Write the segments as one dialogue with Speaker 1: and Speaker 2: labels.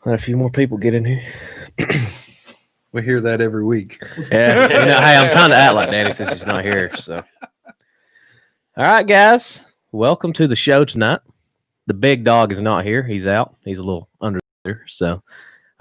Speaker 1: Let a few more people get in here.
Speaker 2: We hear that every week.
Speaker 1: Yeah. Hey, I'm trying to act like Danny since he's not here. So, all right, guys, welcome to the show tonight. The big dog is not here. He's out. He's a little under there. So,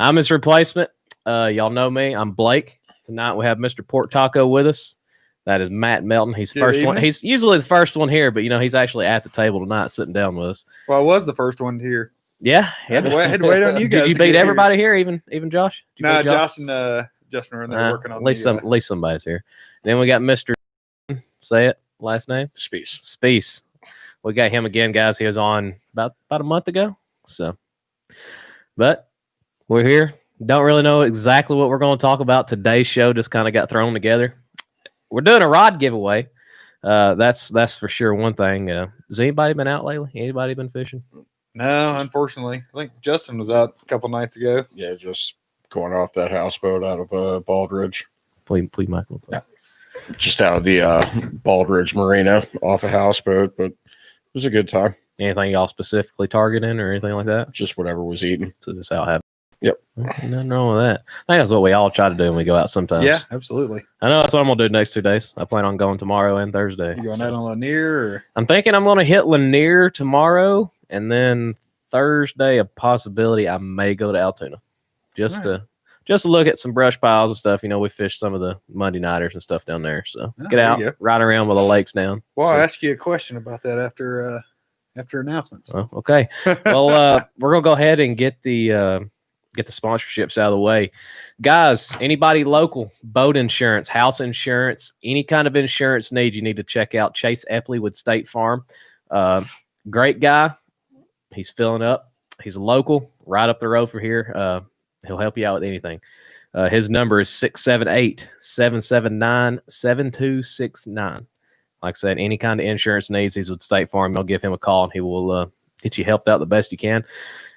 Speaker 1: I'm his replacement. Y'all know me. I'm Blake. Tonight we have Mr. Pork Taco with us. That is Matt Melton. He's the first one. He's usually the first one here, but he's actually at the table tonight, sitting down with us.
Speaker 2: Well, I was the first one here.
Speaker 1: Yeah.
Speaker 2: I had to wait on you guys.
Speaker 1: Did you beat everybody here, even Josh?
Speaker 2: No, Josh and Justin are in there working on.
Speaker 1: At least somebody's here. And then we got Mr. Say it last name. Speece. We got him again, guys. He was on about a month ago. So, but we're here. Don't really know exactly what we're going to talk about. Today's show just kind of got thrown together. We're doing a rod giveaway. That's for sure one thing. Has anybody been out lately? Anybody been fishing?
Speaker 2: No, unfortunately. I think Justin was out a couple nights ago.
Speaker 3: Yeah, just going off that houseboat out of Bald Ridge.
Speaker 1: Please, Michael.
Speaker 3: Yeah. Just out of the Bald Ridge Marina off a houseboat, but it was a good time.
Speaker 1: Anything y'all specifically targeting or anything like that?
Speaker 3: Just whatever was eating.
Speaker 1: So just out having.
Speaker 3: Yep.
Speaker 1: Nothing wrong with that. I think that's what we all try to do when we go out sometimes.
Speaker 2: Yeah, absolutely.
Speaker 1: I know that's what I'm going to do the next 2 days. I plan on going tomorrow and Thursday.
Speaker 2: You going out on Lanier? Or?
Speaker 1: I'm thinking I'm going to hit Lanier tomorrow, and then Thursday, a possibility I may go to Altoona. Just to look at some brush piles and stuff. We fished some of the Monday nighters and stuff down there. So get out, ride around with the lakes down.
Speaker 2: Well, I'll ask you a question about that after announcements.
Speaker 1: Oh, okay. Well, we're going to go ahead and get the sponsorships out of the way. Guys, anybody local, boat insurance, house insurance, any kind of insurance needs, you need to check out Chase Epley with State Farm. Great guy. He's filling up. He's local, right up the road from here. He'll help you out with anything. His number is 678-779-7269. Like I said, any kind of insurance needs, he's with State Farm. You'll give him a call, and he will get you helped out the best you can.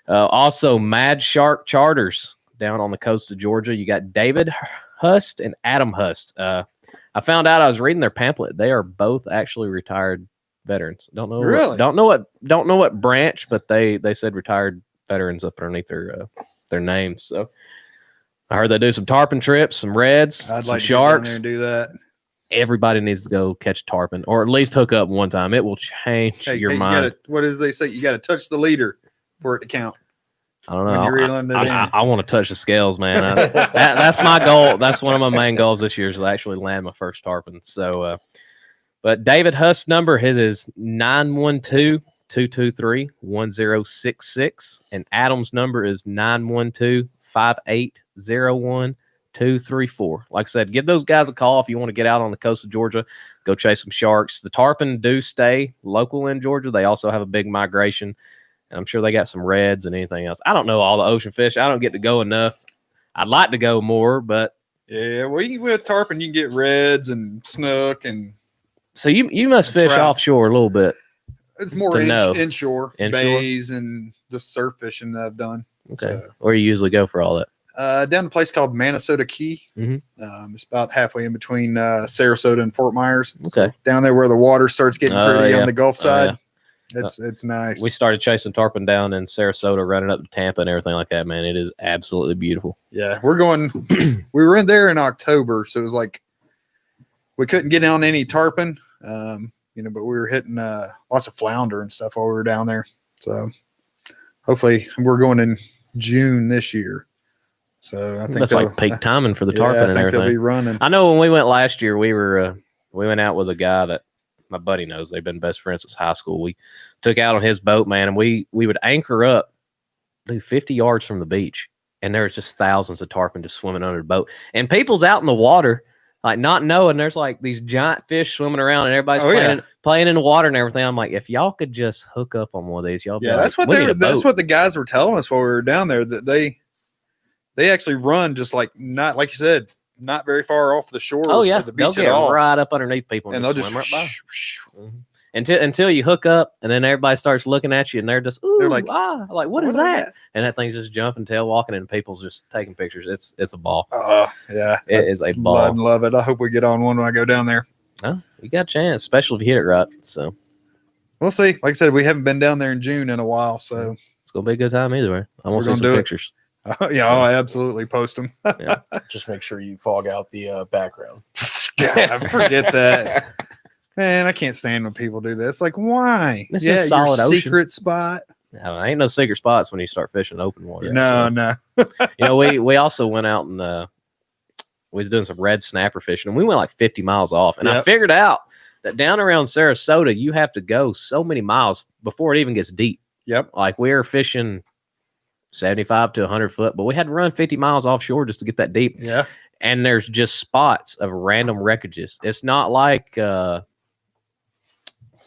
Speaker 1: Also, Mad Shark Charters down on the coast of Georgia. You got David Hust and Adam Hust. I found out I was reading their pamphlet. They are both actually retired veterans. Don't know what branch, but they said retired veterans up underneath their names. So I heard they do some tarpon trips, some reds,
Speaker 2: I'd
Speaker 1: some
Speaker 2: like
Speaker 1: sharks.
Speaker 2: to get down there and do that.
Speaker 1: Everybody needs to go catch a tarpon, or at least hook up one time. It will change your mind.
Speaker 2: What does they say? You got to touch the leader for it to count.
Speaker 1: I don't know. I want to touch the scales, man. That's my goal. That's one of my main goals this year is to actually land my first tarpon. So, but David Hust's number, his is 912-223-1066. And Adam's number is 912-5801-234. Like I said, give those guys a call if you want to get out on the coast of Georgia, go chase some sharks. The tarpon do stay local in Georgia. They also have a big migration. And I'm sure they got some reds and anything else. I don't know all the ocean fish. I don't get to go enough. I'd like to go more, but
Speaker 2: yeah, well, with tarpon, you can get reds and snook, and
Speaker 1: so you must fish trout. Offshore a little bit.
Speaker 2: It's more inshore bays and just surf fishing that I've done.
Speaker 1: Okay, where you usually go for all that?
Speaker 2: Down a place called Minnesota Key. Mm-hmm. It's about halfway in between Sarasota and Fort Myers.
Speaker 1: Okay,
Speaker 2: so down there where the water starts getting pretty on the Gulf side. Yeah. It's nice.
Speaker 1: We started chasing tarpon down in Sarasota, running up to Tampa and everything like that, man. It is absolutely beautiful.
Speaker 2: Yeah, we're going. We were in there in October, so it was like we couldn't get on any tarpon, but we were hitting lots of flounder and stuff while we were down there. So hopefully we're going in June this year. So I think
Speaker 1: that's like peak timing for the tarpon and everything.
Speaker 2: They'll be running.
Speaker 1: I know when we went last year, we went out with a guy that my buddy knows. They've been best friends since high school. We took out on his boat, man, and we would anchor up 50 yards from the beach, and there was just thousands of tarpon just swimming under the boat. And people's out in the water, like not knowing there's like these giant fish swimming around, and everybody's playing in the water and everything. I'm like, if y'all could just hook up on one of these, y'all.
Speaker 2: Yeah, that's what the guys were telling us while we were down there, that they actually run just like, not like you said, not very far off the shore.
Speaker 1: Oh yeah,
Speaker 2: of the beach
Speaker 1: they'll get right up underneath people,
Speaker 2: and they'll just
Speaker 1: swim right by. Mm-hmm. Until you hook up, and then everybody starts looking at you, and they're just they're like what is that? And that thing's just jumping, tail walking, and people's just taking pictures. It's a ball.
Speaker 2: Yeah,
Speaker 1: it is a ball.
Speaker 2: I love it. I hope we get on one when I go down there.
Speaker 1: Oh, you got a chance, especially if you hit it right. So
Speaker 2: we'll see. Like I said, we haven't been down there in June in a while, so
Speaker 1: it's gonna be a good time either way. I want to see some pictures.
Speaker 2: Yeah, I'll absolutely post them.
Speaker 3: Just make sure you fog out the background.
Speaker 2: God, forget that. Man, I can't stand when people do this. Like, why?
Speaker 1: It's
Speaker 2: yeah,
Speaker 1: just solid
Speaker 2: your
Speaker 1: ocean.
Speaker 2: secret spot.
Speaker 1: No, ain't no secret spots when you start fishing open water.
Speaker 2: No,
Speaker 1: so.
Speaker 2: no.
Speaker 1: You know, we also went out and we was doing some red snapper fishing, and we went like 50 miles off. And I figured out that down around Sarasota, you have to go so many miles before it even gets deep.
Speaker 2: Yep.
Speaker 1: Like we were fishing 75 to 100 foot, but we had to run 50 miles offshore just to get that deep.
Speaker 2: Yeah.
Speaker 1: And there's just spots of random wreckages. It's not like, let's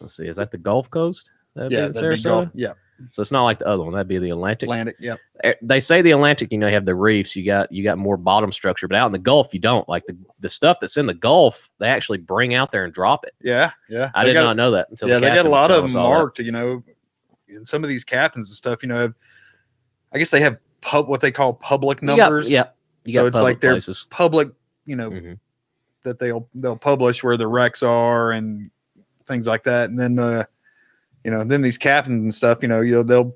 Speaker 1: see, is that the Gulf Coast?
Speaker 2: That'd be Gulf. Yeah.
Speaker 1: So it's not like the other one. That'd be the Atlantic.
Speaker 2: Yep.
Speaker 1: They say the Atlantic, you have the reefs, you got more bottom structure, but out in the Gulf, you don't. Like the stuff that's in the Gulf, they actually bring out there and drop it.
Speaker 2: Yeah. Yeah.
Speaker 1: I did not know that until
Speaker 2: they got a lot of them marked,
Speaker 1: that.
Speaker 2: And some of these captains and stuff, I guess they have what they call public numbers.
Speaker 1: You got
Speaker 2: it's like their
Speaker 1: places.
Speaker 2: Public, that they'll publish where the wrecks are and things like that. And then, then these captains and stuff, they'll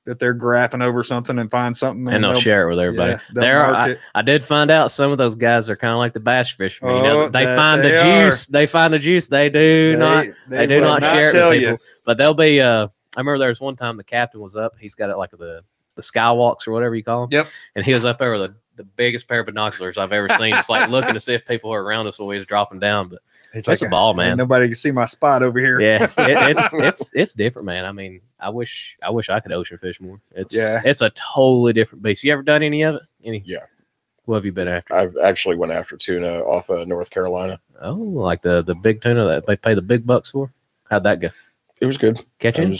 Speaker 2: if they're graphing over something and find something
Speaker 1: and they'll share it with everybody. I did find out some of those guys are kind of like the bass fishermen. They find the juice. They find the juice. They do not share it with people. But they'll be. I remember there was one time the captain was up. He's got it like the skywalks or whatever you call them.
Speaker 2: Yep.
Speaker 1: And he was up there with the biggest pair of binoculars I've ever seen. It's like looking to see if people are around us while he's dropping down. But it's like a ball, man.
Speaker 2: Nobody can see my spot over here.
Speaker 1: Yeah, it's different, man. I mean, I wish I could ocean fish more. It's a totally different beast. You ever done any of it?
Speaker 3: Yeah.
Speaker 1: What have you been after?
Speaker 3: I've actually went after tuna off of North Carolina.
Speaker 1: Oh, like the big tuna that they pay the big bucks for? How'd that go?
Speaker 3: It was good.
Speaker 1: Catching?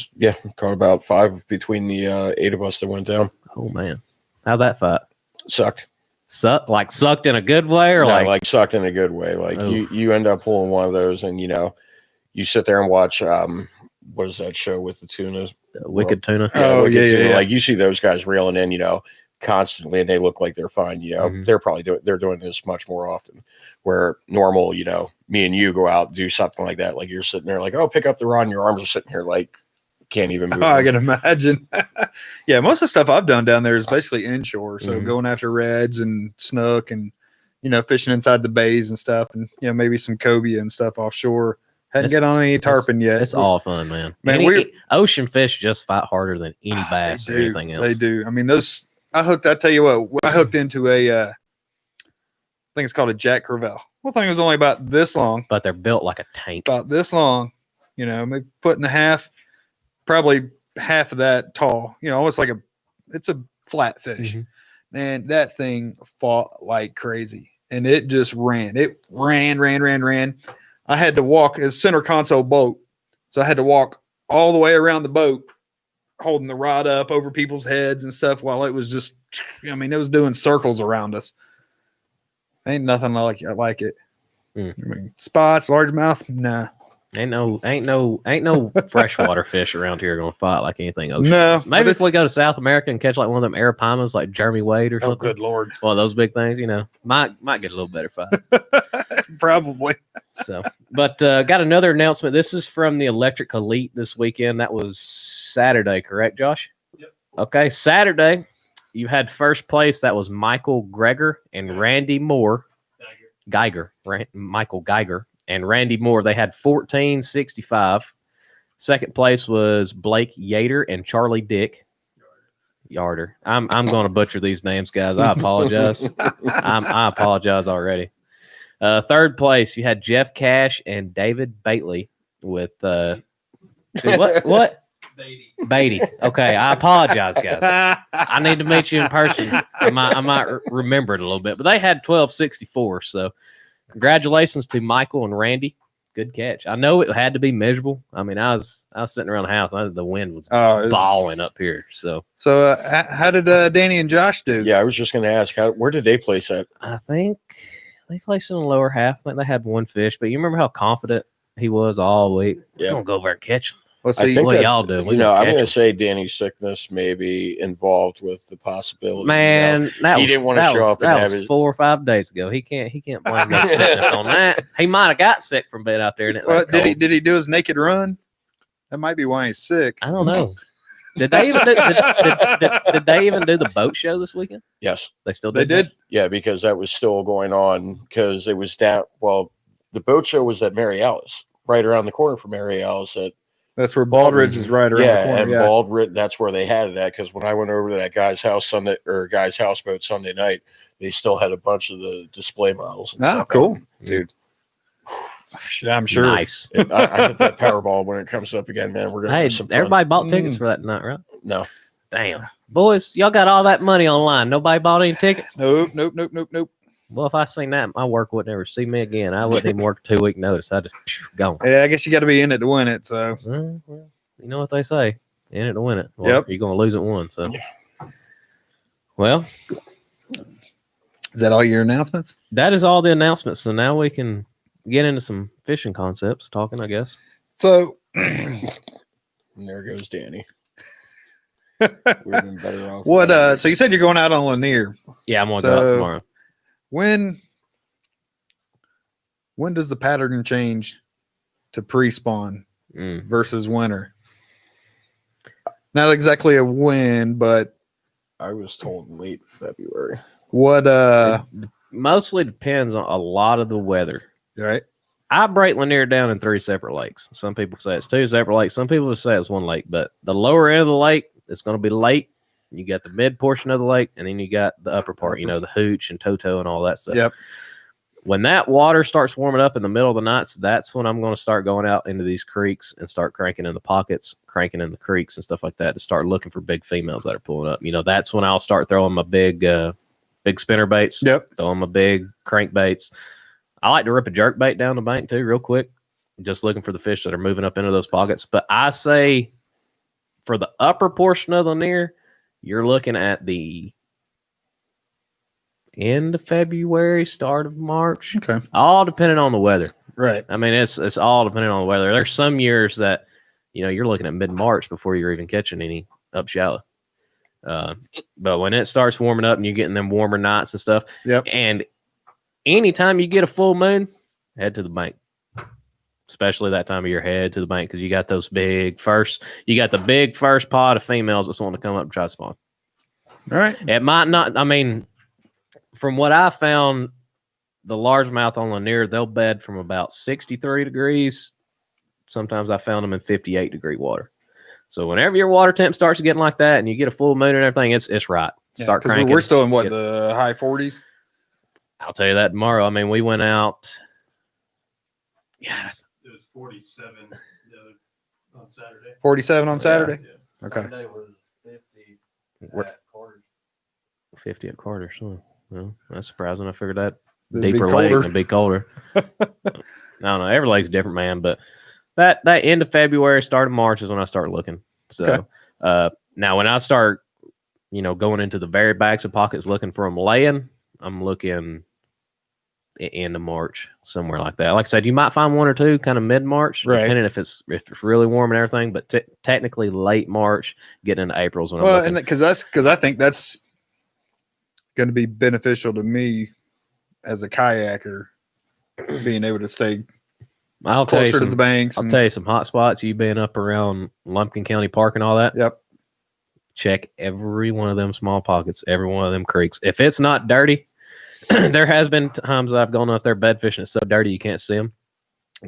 Speaker 3: Caught about 5 between the 8 of us that went down.
Speaker 1: Oh man, how'd that fight?
Speaker 3: Sucked.
Speaker 1: Sucked in a good way, or
Speaker 3: like sucked in a good way. Like you end up pulling one of those, and you sit there and watch. What is that show with the tuna?
Speaker 1: Wicked Tuna.
Speaker 3: Yeah, tuna. Like you see those guys reeling in, constantly, and they look like they're fine. They're probably doing this much more often. Where normal, me and you go out and do something like that. Like you're sitting there, like, oh, pick up the rod, and your arms are sitting here, like can't even move.
Speaker 2: Oh, I can imagine. Yeah, most of the stuff I've done down there is basically inshore. So going after reds and snook and, fishing inside the bays and stuff and, maybe some cobia and stuff offshore. Hadn't get on any tarpon yet.
Speaker 1: It's all fun, man. Ocean fish just fight harder than any bass or anything else.
Speaker 2: They do. I mean, I tell you what, I hooked into I think it's called a Jack Crevalle. Well, thing was only about this long.
Speaker 1: But they're built like a tank.
Speaker 2: About this long, maybe foot and a half. Probably half of that tall, almost like it's a flat fish. Man, that thing fought like crazy and it just ran. It ran. I had to walk a center console boat. So I had to walk all the way around the boat, holding the rod up over people's heads and stuff while it was just, it was doing circles around us. Ain't nothing like it. I mean, spots, largemouth, nah.
Speaker 1: Ain't no freshwater fish around here gonna fight like anything ocean.
Speaker 2: No,
Speaker 1: maybe if we go to South America and catch like one of them arapamas like Jeremy Wade or something.
Speaker 2: Oh, good Lord.
Speaker 1: One of those big things, might get a little better fight.
Speaker 2: Probably.
Speaker 1: So, but got another announcement. This is from the Electric Elite this weekend. That was Saturday, correct, Josh?
Speaker 4: Yep.
Speaker 1: Okay, Saturday, you had first place. That was Michael Greger and Randy Moore. Michael Geiger. And Randy Moore, they had 1465. Second place was Blake Yater and Charlie Dick. Yarder. I'm going to butcher these names, guys. I apologize. I apologize already. Third place, you had Jeff Cash and David Bately with what? Beatty. Okay, I apologize, guys. I need to meet you in person. I might remember it a little bit, but they had 1264. So. Congratulations to Michael and Randy. Good catch. I know it had to be miserable. I mean, I was sitting around the house. The wind was balling up here. So
Speaker 2: how did Danny and Josh do?
Speaker 3: Yeah, I was just going to ask, where did they place at?
Speaker 1: I think they placed in the lower half. I think they had one fish, but you remember how confident he was all week?
Speaker 3: Yeah.
Speaker 1: We're going to go over there and catch him.
Speaker 2: Let's
Speaker 3: I
Speaker 2: see
Speaker 3: think
Speaker 1: what
Speaker 3: that,
Speaker 1: y'all do.
Speaker 3: I'm going to say Danny's sickness may be involved with the possibility.
Speaker 1: Man,
Speaker 3: he didn't want to show up.
Speaker 1: That was 4 or 5 days ago. He can't blame no sickness on that. He might have got sick from being out there.
Speaker 2: Did he do his naked run? That might be why he's sick.
Speaker 1: I don't know. Did they even did they even do the boat show this weekend?
Speaker 3: Yes,
Speaker 1: They still
Speaker 2: They
Speaker 1: did.
Speaker 2: did.
Speaker 3: yeah, because that was still going on because it was down. Well, the boat show was at Mary Alice, right around the corner from Mary Alice.
Speaker 2: That's where Baldridge is right around the corner.
Speaker 3: And Baldridge, that's where they had it at. Because when I went over to that guy's houseboat Sunday night, they still had a bunch of the display models. And stuff
Speaker 2: cool,
Speaker 3: dude.
Speaker 2: Yeah, I'm sure.
Speaker 1: Nice.
Speaker 3: I hit that Powerball when it comes up again, man. We're gonna
Speaker 1: Hey,
Speaker 3: have some fun.
Speaker 1: everybody bought tickets for that night, right?
Speaker 3: No,
Speaker 1: Damn, boys, y'all got all that money online. Nobody bought any tickets.
Speaker 2: Nope.
Speaker 1: Well, if I seen that, my work would never see me again. I wouldn't even work a 2-week notice. I'd just gone.
Speaker 2: Yeah, I guess you got to be in it to win it. So,
Speaker 1: Well, you know what they say: in it to win it. Well,
Speaker 2: Yep.
Speaker 1: You're gonna lose at one. So, well,
Speaker 2: is that all your announcements?
Speaker 1: that is all the announcements. So now we can get into some fishing concepts talking, I guess.
Speaker 2: So,
Speaker 3: and there goes Danny. We've been better off.
Speaker 2: what? So you said you're going out on Lanier.
Speaker 1: Yeah, I'm gonna go out
Speaker 2: So-
Speaker 1: tomorrow.
Speaker 2: When does the pattern change to pre-spawn versus winter? Not exactly a when, but
Speaker 3: I was told late February.
Speaker 2: what?
Speaker 1: It mostly depends on a lot of the weather.
Speaker 2: Right.
Speaker 1: I break Lanier down in 3 separate lakes. Some people say it's 2 separate lakes. Some people say it's 1 lake. But the lower end of the lake, it's going to be late. You got the mid portion of the lake, and then you got the upper part, the hooch and toto and all that stuff.
Speaker 2: Yep.
Speaker 1: When that water starts warming up in the middle of the nights, that's when I'm going to start going out into these creeks and start cranking in the pockets, cranking in the creeks and stuff like that to start looking for big females that are pulling up. That's when I'll start throwing my big spinner baits.
Speaker 2: Yep.
Speaker 1: Throwing my big crankbaits. I like to rip a jerk bait down the bank too, real quick, just looking for the fish that are moving up into those pockets. But I say for the upper portion of the Lanier, you're looking at the end of February, start of March.
Speaker 2: Okay.
Speaker 1: All depending on the weather.
Speaker 2: Right.
Speaker 1: I mean, it's all depending on the weather. There's some years that, you're looking at mid-March before you're even catching any up shallow. But when it starts warming up and you're getting them warmer nights and stuff,
Speaker 2: Yep.
Speaker 1: and anytime you get a full moon, head to the bank. Especially that time of year, head to the bank because you got those the big first pod of females that's wanting to come up and try to spawn.
Speaker 2: All right.
Speaker 1: It might not, from what I found, the largemouth on Lanier, they'll bed from about 63 degrees. Sometimes I found them in 58-degree water. So whenever your water temp starts getting like that and you get a full moon and everything, it's right. Start cranking.
Speaker 2: We're still in the high 40s?
Speaker 1: I'll tell you that tomorrow. We went out. Yeah,
Speaker 4: It was 47 on Saturday.
Speaker 2: 47 on Saturday?
Speaker 4: Yeah.
Speaker 2: Okay.
Speaker 4: Sunday was 50
Speaker 1: We're-
Speaker 4: at Carter's.
Speaker 1: 50 at Carter's. Well, that's surprising. I figured that
Speaker 2: It'd be
Speaker 1: deeper lake
Speaker 2: colder.
Speaker 1: and be colder. I don't know. Every lake's different, man. But that end of February, start of March is when I start looking. So now when I start, going into the very backs of pockets looking for them laying, I'm looking end of March, somewhere like that. Like I said, you might find 1 or 2 kind of mid-March,
Speaker 2: Right.
Speaker 1: depending if it's really warm and everything. But technically late March, getting into April is when I'm
Speaker 2: Well,
Speaker 1: looking.
Speaker 2: and because I think that's going to be beneficial to me as a kayaker, being able to stay
Speaker 1: I'll tell you
Speaker 2: closer to
Speaker 1: some,
Speaker 2: the banks.
Speaker 1: I'll tell you some hot spots. You been up around Lumpkin County Park and all that.
Speaker 2: Yep.
Speaker 1: Check every one of them small pockets, every one of them creeks. If it's not dirty, there has been times that I've gone up there bed fishing. It's so dirty you can't see them.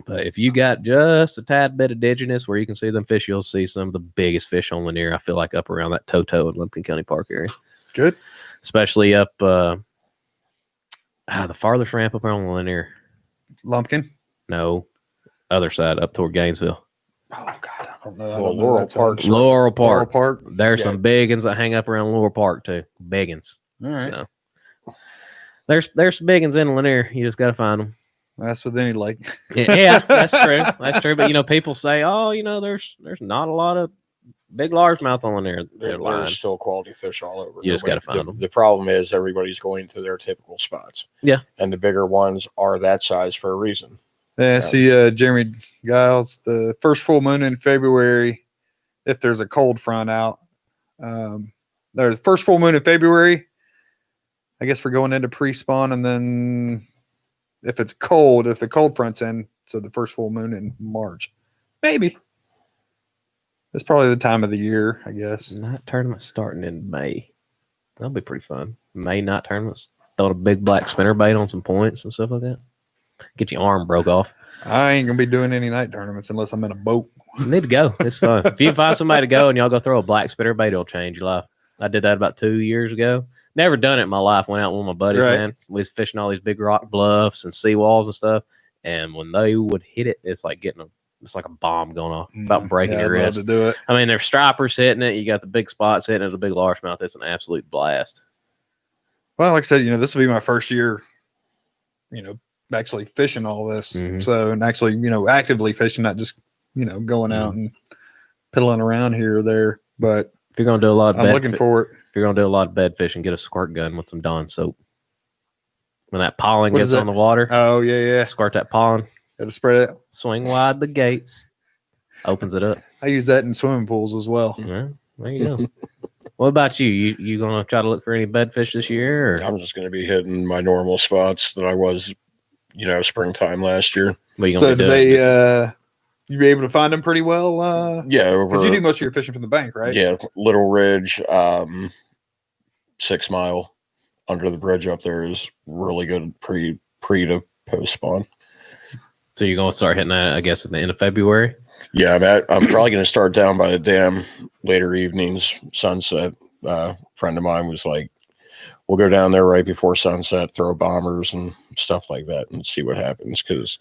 Speaker 1: But if you got just a tad bit of digginess where you can see them fish, you'll see some of the biggest fish on Lanier. I feel like up around that Toto and Lumpkin County Park area.
Speaker 2: Good.
Speaker 1: Especially up the farthest ramp up on Lanier.
Speaker 2: Lumpkin.
Speaker 1: No, other side up toward Gainesville.
Speaker 2: Oh God, I don't know.
Speaker 3: Well, Laurel Park.
Speaker 1: Laurel Park.
Speaker 2: Laurel Park.
Speaker 1: There's
Speaker 3: Yeah.
Speaker 1: some big ones that hang up around Laurel Park too. Big ones.
Speaker 2: All right.
Speaker 1: So there's some big ones in Lanier. You just got to find them.
Speaker 2: That's with any lake.
Speaker 1: Yeah, that's true. That's true. But people say, oh, there's not a lot of big largemouth on Lanier. They're lying.
Speaker 3: There's still quality fish all over.
Speaker 1: You just gotta find
Speaker 3: the,
Speaker 1: them.
Speaker 3: The problem is everybody's going to their typical spots.
Speaker 1: Yeah.
Speaker 3: And the bigger ones are that size for a reason.
Speaker 2: Yeah, see, Jeremy Giles, the first full moon in February, if there's a cold front out, the first full moon in February, I guess we're going into pre-spawn, and then if it's cold, if the cold front's in, so the first full moon in March, maybe. It's probably the time of the year, I guess.
Speaker 1: Night tournament starting in May. That'll be pretty fun. May night tournaments. Throw a big black spinner bait on some points and stuff like that. Get your arm broke off.
Speaker 2: I ain't gonna be doing any night tournaments unless I'm in a boat.
Speaker 1: You need to go. It's fun. If you find somebody to go and y'all go throw a black spinner bait, it'll change your life. I did that about 2 years ago. Never done it in my life. Went out with my buddies,
Speaker 2: Right.
Speaker 1: man. We was fishing all these big rock bluffs and seawalls and stuff. And when they would hit it, it's like it's like a bomb going off, about breaking your
Speaker 2: I'd love
Speaker 1: wrist.
Speaker 2: to do it.
Speaker 1: I mean, there's stripers hitting it. You got the big spots hitting it, the big largemouth. It's an absolute blast.
Speaker 2: Well, like I said, this will be my first year, actually fishing all this.
Speaker 1: Mhm.
Speaker 2: So, and actually, actively fishing, not just, going out and piddling around here or there. But
Speaker 1: If you're gonna do a lot of
Speaker 2: I'm looking forward.
Speaker 1: if you're gonna do a lot of bed fishing, get a squirt gun with some Dawn soap. When that pollen
Speaker 2: What
Speaker 1: gets
Speaker 2: is
Speaker 1: on
Speaker 2: that?
Speaker 1: the water,
Speaker 2: Oh, yeah.
Speaker 1: squirt that pollen,
Speaker 2: Got to spread it.
Speaker 1: swing wide the gates, opens it up.
Speaker 2: I use that in swimming pools as well.
Speaker 1: Yeah, there you go. What about you? You gonna try to look for any bedfish this year? Or
Speaker 3: I'm just going to be hitting my normal spots that I was, springtime last year.
Speaker 1: what you
Speaker 2: So
Speaker 1: gonna
Speaker 2: do
Speaker 1: be doing?
Speaker 2: they, you be able to find them pretty well?
Speaker 3: Yeah,
Speaker 2: Because you do
Speaker 3: over
Speaker 2: most of your fishing from the bank, right?
Speaker 3: yeah, Little Ridge, 6 Mile under the bridge up there is really good pre to post spawn.
Speaker 1: So you're gonna start hitting that, I guess, at the end of February.
Speaker 3: Yeah, I'm probably going to start down by the dam later evenings, sunset. Friend of mine was like, we'll go down there right before sunset, throw bombers and stuff like that and see what happens. Because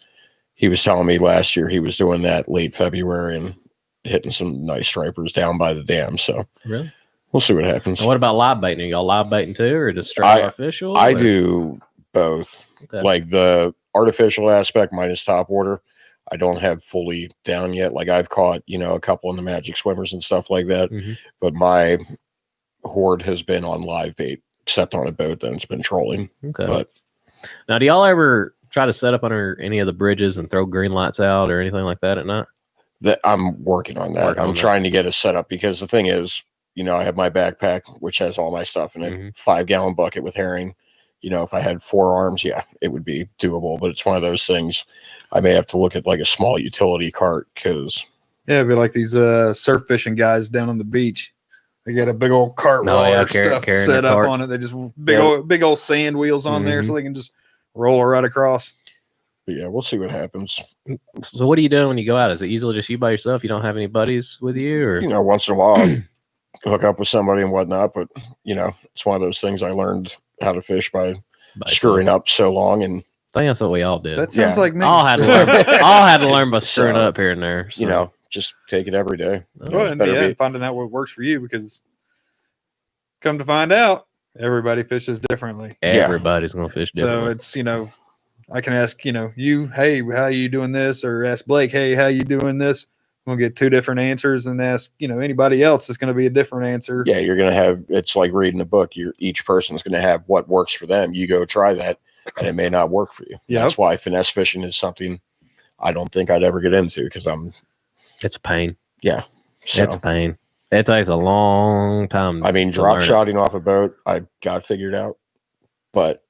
Speaker 3: he was telling me last year he was doing that late February and hitting some nice stripers down by the dam. So
Speaker 1: Really?
Speaker 3: we'll see what happens.
Speaker 1: And what about live baiting? Are y'all live baiting too, or just straight artificial?
Speaker 3: I
Speaker 1: or?
Speaker 3: do both.
Speaker 1: Okay.
Speaker 3: Like the artificial aspect minus top water, I don't have fully down yet. Like I've caught, a couple in the magic swimmers and stuff like that.
Speaker 1: Mhm.
Speaker 3: But my horde has been on live bait, except on a boat that it's been trolling.
Speaker 1: Okay.
Speaker 3: But
Speaker 1: Now, do y'all ever try to set up under any of the bridges and throw green lights out or anything like that at night?
Speaker 3: that I'm working on that.
Speaker 1: Working
Speaker 3: I'm
Speaker 1: on that.
Speaker 3: trying to get a setup because the thing is, I have my backpack, which has all my stuff in it,
Speaker 1: Mhm.
Speaker 3: 5-gallon bucket with herring. If I had 4 arms, yeah, it would be doable. But it's one of those things I may have to look at like a small utility cart because
Speaker 2: Yeah, it'd be like these surf fishing guys down on the beach. They got a big old cart
Speaker 1: Oh, yeah,
Speaker 2: roller
Speaker 1: carrying
Speaker 2: stuff
Speaker 1: their
Speaker 2: set up
Speaker 1: carts.
Speaker 2: on it. They just
Speaker 3: Yeah.
Speaker 2: big old sand wheels on there,
Speaker 1: Mhm.
Speaker 2: so they can just roll right across.
Speaker 3: but yeah, we'll see what happens.
Speaker 1: So, what are you doing when you go out? Is it usually just you by yourself? You don't have any buddies with you, or
Speaker 3: Once in a while, I'll hook up with somebody and whatnot. But it's one of those things I learned how to fish by
Speaker 1: by
Speaker 3: screwing up so long, and
Speaker 1: I think that's what we all did.
Speaker 2: That sounds
Speaker 3: Yeah.
Speaker 2: like me.
Speaker 1: all had to learn. all had to learn by screwing
Speaker 3: So,
Speaker 1: up here and there. So.
Speaker 3: just take it every day.
Speaker 2: Well,
Speaker 3: It's
Speaker 2: and
Speaker 3: better
Speaker 2: yeah,
Speaker 3: be-
Speaker 2: finding out what works for you because come to find out, everybody fishes differently.
Speaker 1: Everybody's gonna fish
Speaker 2: So
Speaker 1: differently.
Speaker 2: it's, I can ask, you, hey, how you doing this? Or ask Blake, hey, how you doing this? We'll get 2 different answers and ask, anybody else is going to be a different answer.
Speaker 3: Yeah, you're gonna have. It's like reading a book. Each person's gonna have what works for them. You go try that, and it may not work for you.
Speaker 2: Yep.
Speaker 3: That's why finesse fishing is something I don't think I'd ever get into because I'm.
Speaker 1: It's a pain.
Speaker 3: Yeah, so,
Speaker 1: It's a pain. It takes a long time.
Speaker 3: I mean,
Speaker 1: to
Speaker 3: drop
Speaker 1: learn it.
Speaker 3: shotting off a boat, I got figured out, but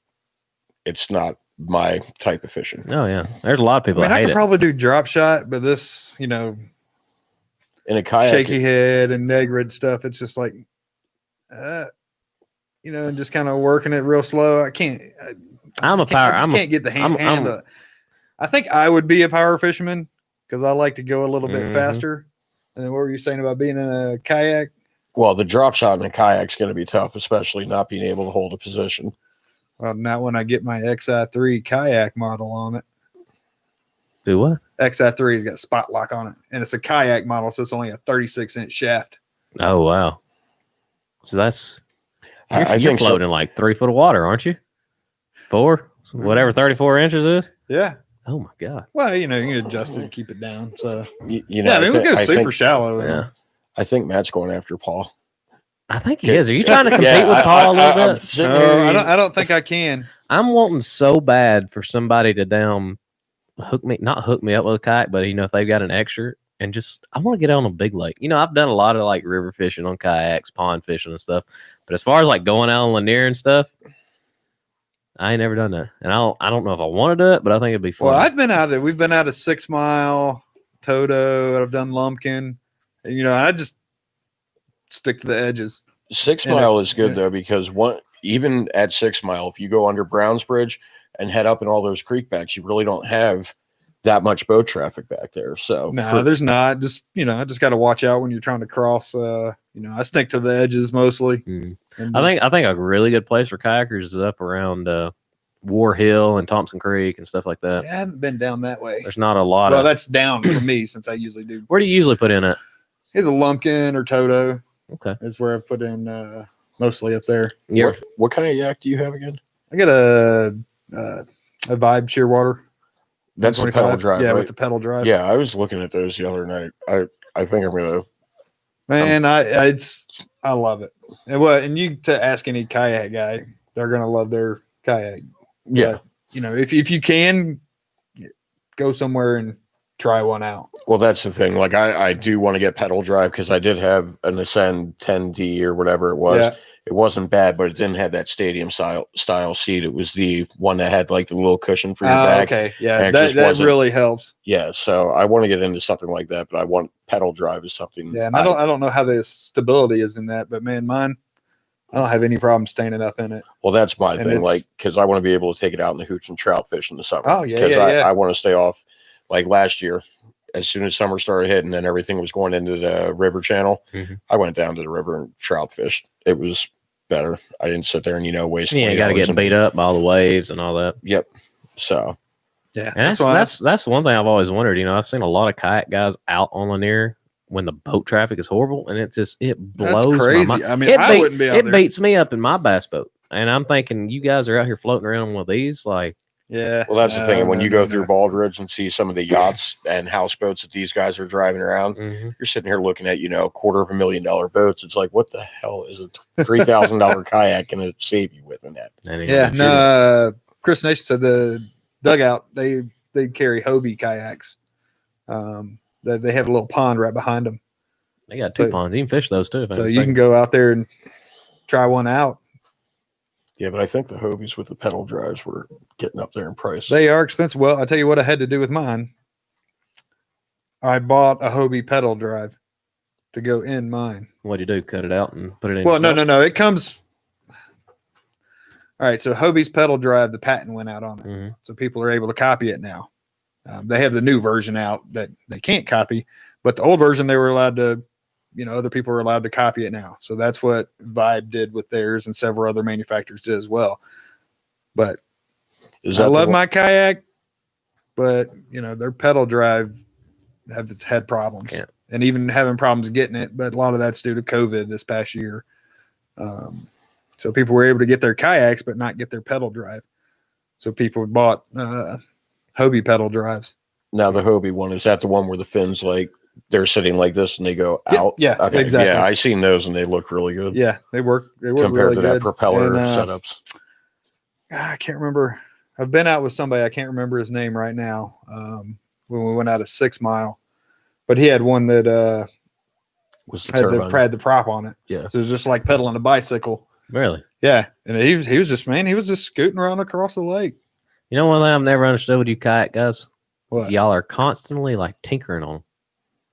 Speaker 3: it's not my type of fishing.
Speaker 1: Oh yeah, there's a lot of
Speaker 2: I
Speaker 1: people
Speaker 2: mean,
Speaker 1: that
Speaker 2: I
Speaker 1: hate
Speaker 2: could
Speaker 1: it.
Speaker 2: probably do drop shot, but this,
Speaker 3: In a kayak,
Speaker 2: shaky head and negrid stuff, it's just like, and just kind of working it real slow. I can't.
Speaker 1: I'm a power.
Speaker 2: I just
Speaker 1: I'm
Speaker 2: can't get the hand.
Speaker 1: I'm-
Speaker 2: I think I would be a power fisherman because I like to go a little bit
Speaker 1: Mhm.
Speaker 2: faster. And then what were you saying about being in a kayak?
Speaker 3: well, the drop shot in a kayak's going to be tough, especially not being able to hold a position.
Speaker 2: Well, not when I get my XI3 kayak model on it.
Speaker 1: do what?
Speaker 2: XI3 has got spot lock on it, and it's a kayak model, so it's only a 36-inch shaft.
Speaker 1: Oh wow. So that's you're,
Speaker 3: I
Speaker 1: you're
Speaker 3: think so.
Speaker 1: floating in like 3 foot of water, aren't you? 4, so whatever 34 inches is.
Speaker 2: Yeah.
Speaker 1: Oh my god.
Speaker 2: Well, you can adjust it and keep it down. So
Speaker 3: Yeah,
Speaker 2: I mean, we go
Speaker 3: I
Speaker 2: super
Speaker 3: think,
Speaker 2: shallow.
Speaker 1: Yeah.
Speaker 3: I think Matt's going after Paul.
Speaker 1: I think he is. Are you trying to compete
Speaker 3: Yeah,
Speaker 1: with Paul a little
Speaker 3: I'm
Speaker 1: bit?
Speaker 3: sitting
Speaker 2: No,
Speaker 3: here,
Speaker 2: I don't think I can.
Speaker 1: I'm wanting so bad for somebody to not hook me up with a kayak, but if they've got an extra and just I want to get out on a big lake. I've done a lot of like river fishing on kayaks, pond fishing and stuff. But as far as like going out on Lanier and stuff, I ain't never done that. And I don't know if I want to do it, but I think it'd be fun.
Speaker 2: Well, I've been out there. We've been out of 6 Mile, Toto. I've done Lumpkin, And, I just stick to the edges.
Speaker 3: 6
Speaker 2: And
Speaker 3: Mile
Speaker 2: it-
Speaker 3: is good
Speaker 2: and-
Speaker 3: though, because even at 6 Mile, if you go under Browns Bridge and head up in all those creek backs, you really don't have that much boat traffic back there. So
Speaker 2: No, there's not. Just I just got to watch out when you're trying to cross. I stick to the edges mostly.
Speaker 1: Mhm.
Speaker 2: And
Speaker 1: I think a really good place for kayakers is up around War Hill and Thompson Creek and stuff like that.
Speaker 2: I haven't been down that way.
Speaker 1: There's not a lot
Speaker 2: Well,
Speaker 1: of.
Speaker 2: that's down for me since I usually do.
Speaker 1: Where do you usually put in at?
Speaker 2: Either Lumpkin or Toto
Speaker 1: Okay.
Speaker 2: is where I put in mostly up there.
Speaker 1: Yeah.
Speaker 3: what kind of yak do you have again?
Speaker 2: I got a Vibe Shearwater.
Speaker 3: That's the
Speaker 2: 125.
Speaker 3: pedal drive,
Speaker 2: Yeah,
Speaker 3: right?
Speaker 2: with the pedal drive.
Speaker 3: Yeah, I was looking at those the other night. I think I'm gonna.
Speaker 2: Man, I love it. And you to ask any kayak guy, they're gonna love their kayak.
Speaker 3: Yeah.
Speaker 2: But, if you can go somewhere and try one out.
Speaker 3: Well, that's the thing. Like, I do want to get pedal drive because I did have an Ascend 10D or whatever it was.
Speaker 2: Yeah.
Speaker 3: It wasn't bad, but it didn't have that stadium style seat. It was the one that had like the little cushion for your back.
Speaker 2: Okay. Yeah.
Speaker 3: And it
Speaker 2: That
Speaker 3: just wasn't-
Speaker 2: really helps.
Speaker 3: Yeah, so I want to get into something like that, but I want pedal drive is something.
Speaker 2: Yeah. And I don't know how the stability is in that, but man, mine, I don't have any problem standing up in it.
Speaker 3: Well, that's my
Speaker 2: And
Speaker 3: thing.
Speaker 2: it's-
Speaker 3: Like, because I want to be able to take it out in the hooch and trout fish in the summer.
Speaker 2: Oh, yeah,
Speaker 3: Because
Speaker 2: yeah.
Speaker 3: I want to stay off. Like last year, as soon as summer started hitting and everything was going into the river channel,
Speaker 1: Mhm.
Speaker 3: I went down to the river and trout fished. It was better. I didn't sit there and waste.
Speaker 1: Yeah, you got to get beat up by all the waves and all that.
Speaker 3: Yep. So
Speaker 2: Yeah.
Speaker 1: And that's one thing I've always wondered. I've seen a lot of kayak guys out on Lanier when the boat traffic is horrible, and it blows
Speaker 2: That's crazy.
Speaker 1: my mind.
Speaker 2: I mean, I wouldn't be out
Speaker 1: It
Speaker 2: there.
Speaker 1: beats me up in my bass boat, and I'm thinking you guys are out here floating around on one of these, like.
Speaker 2: Yeah.
Speaker 3: well, that's the thing. And when you go through
Speaker 2: no.
Speaker 3: Baldridge and see some of the yachts and houseboats that these guys are driving around,
Speaker 1: Mhm.
Speaker 3: you're sitting here looking at $250,000 boats. It's like, what the hell is a $3,000 kayak going to save you with in that?
Speaker 1: Anyway,
Speaker 2: Yeah. No, Chris Nation said the dugout, they carry Hobie kayaks. They have a little pond right behind them.
Speaker 1: they got two
Speaker 2: so-
Speaker 1: ponds. You can fish those too. If I'm
Speaker 2: So you
Speaker 1: mistaken.
Speaker 2: can go out there and try one out.
Speaker 3: Yeah, but I think the Hobies with the pedal drives were getting up there in price.
Speaker 2: They are expensive. Well, I tell you what I had to do with mine. I bought a Hobie pedal drive to go in mine.
Speaker 1: What'd you do? Cut it out and put it in?
Speaker 2: Well,
Speaker 1: yourself?
Speaker 2: no. It comes. All right. So Hobie's pedal drive, the patent went out on it.
Speaker 1: Mhm.
Speaker 2: So people are able to copy it now. They have the new version out that they can't copy, but the old version they were allowed to, other people are allowed to copy it now. So that's what Vibe did with theirs, and several other manufacturers did as well. But
Speaker 3: Is
Speaker 2: I
Speaker 3: that the
Speaker 2: love
Speaker 3: one-
Speaker 2: my kayak, but their pedal drive has had problems,
Speaker 1: Yeah.
Speaker 2: and even having problems getting it. But a lot of that's due to COVID this past year. So people were able to get their kayaks, but not get their pedal drive. So people bought Hobie pedal drives.
Speaker 3: Now the Hobie one, is that the one where the fins they're sitting like this and they go
Speaker 2: Yeah,
Speaker 3: out?
Speaker 2: yeah,
Speaker 3: Okay,
Speaker 2: exactly.
Speaker 3: Yeah, I seen those and they look really good.
Speaker 2: Yeah, they work. They work
Speaker 3: compared
Speaker 2: really
Speaker 3: to
Speaker 2: good.
Speaker 3: that propeller
Speaker 2: And,
Speaker 3: setups.
Speaker 2: I can't remember. I've been out with somebody. I can't remember his name right now. When we went out of 6 Mile, but he had one that
Speaker 3: Was the
Speaker 2: had
Speaker 3: turbine?
Speaker 2: the prop on it.
Speaker 3: Yeah.
Speaker 2: So it was just like pedaling a bicycle.
Speaker 1: Really?
Speaker 2: Yeah, and he was just scooting around across the lake.
Speaker 1: One thing I've never understood with you kayak guys,
Speaker 2: What?
Speaker 1: y'all are constantly like tinkering on them.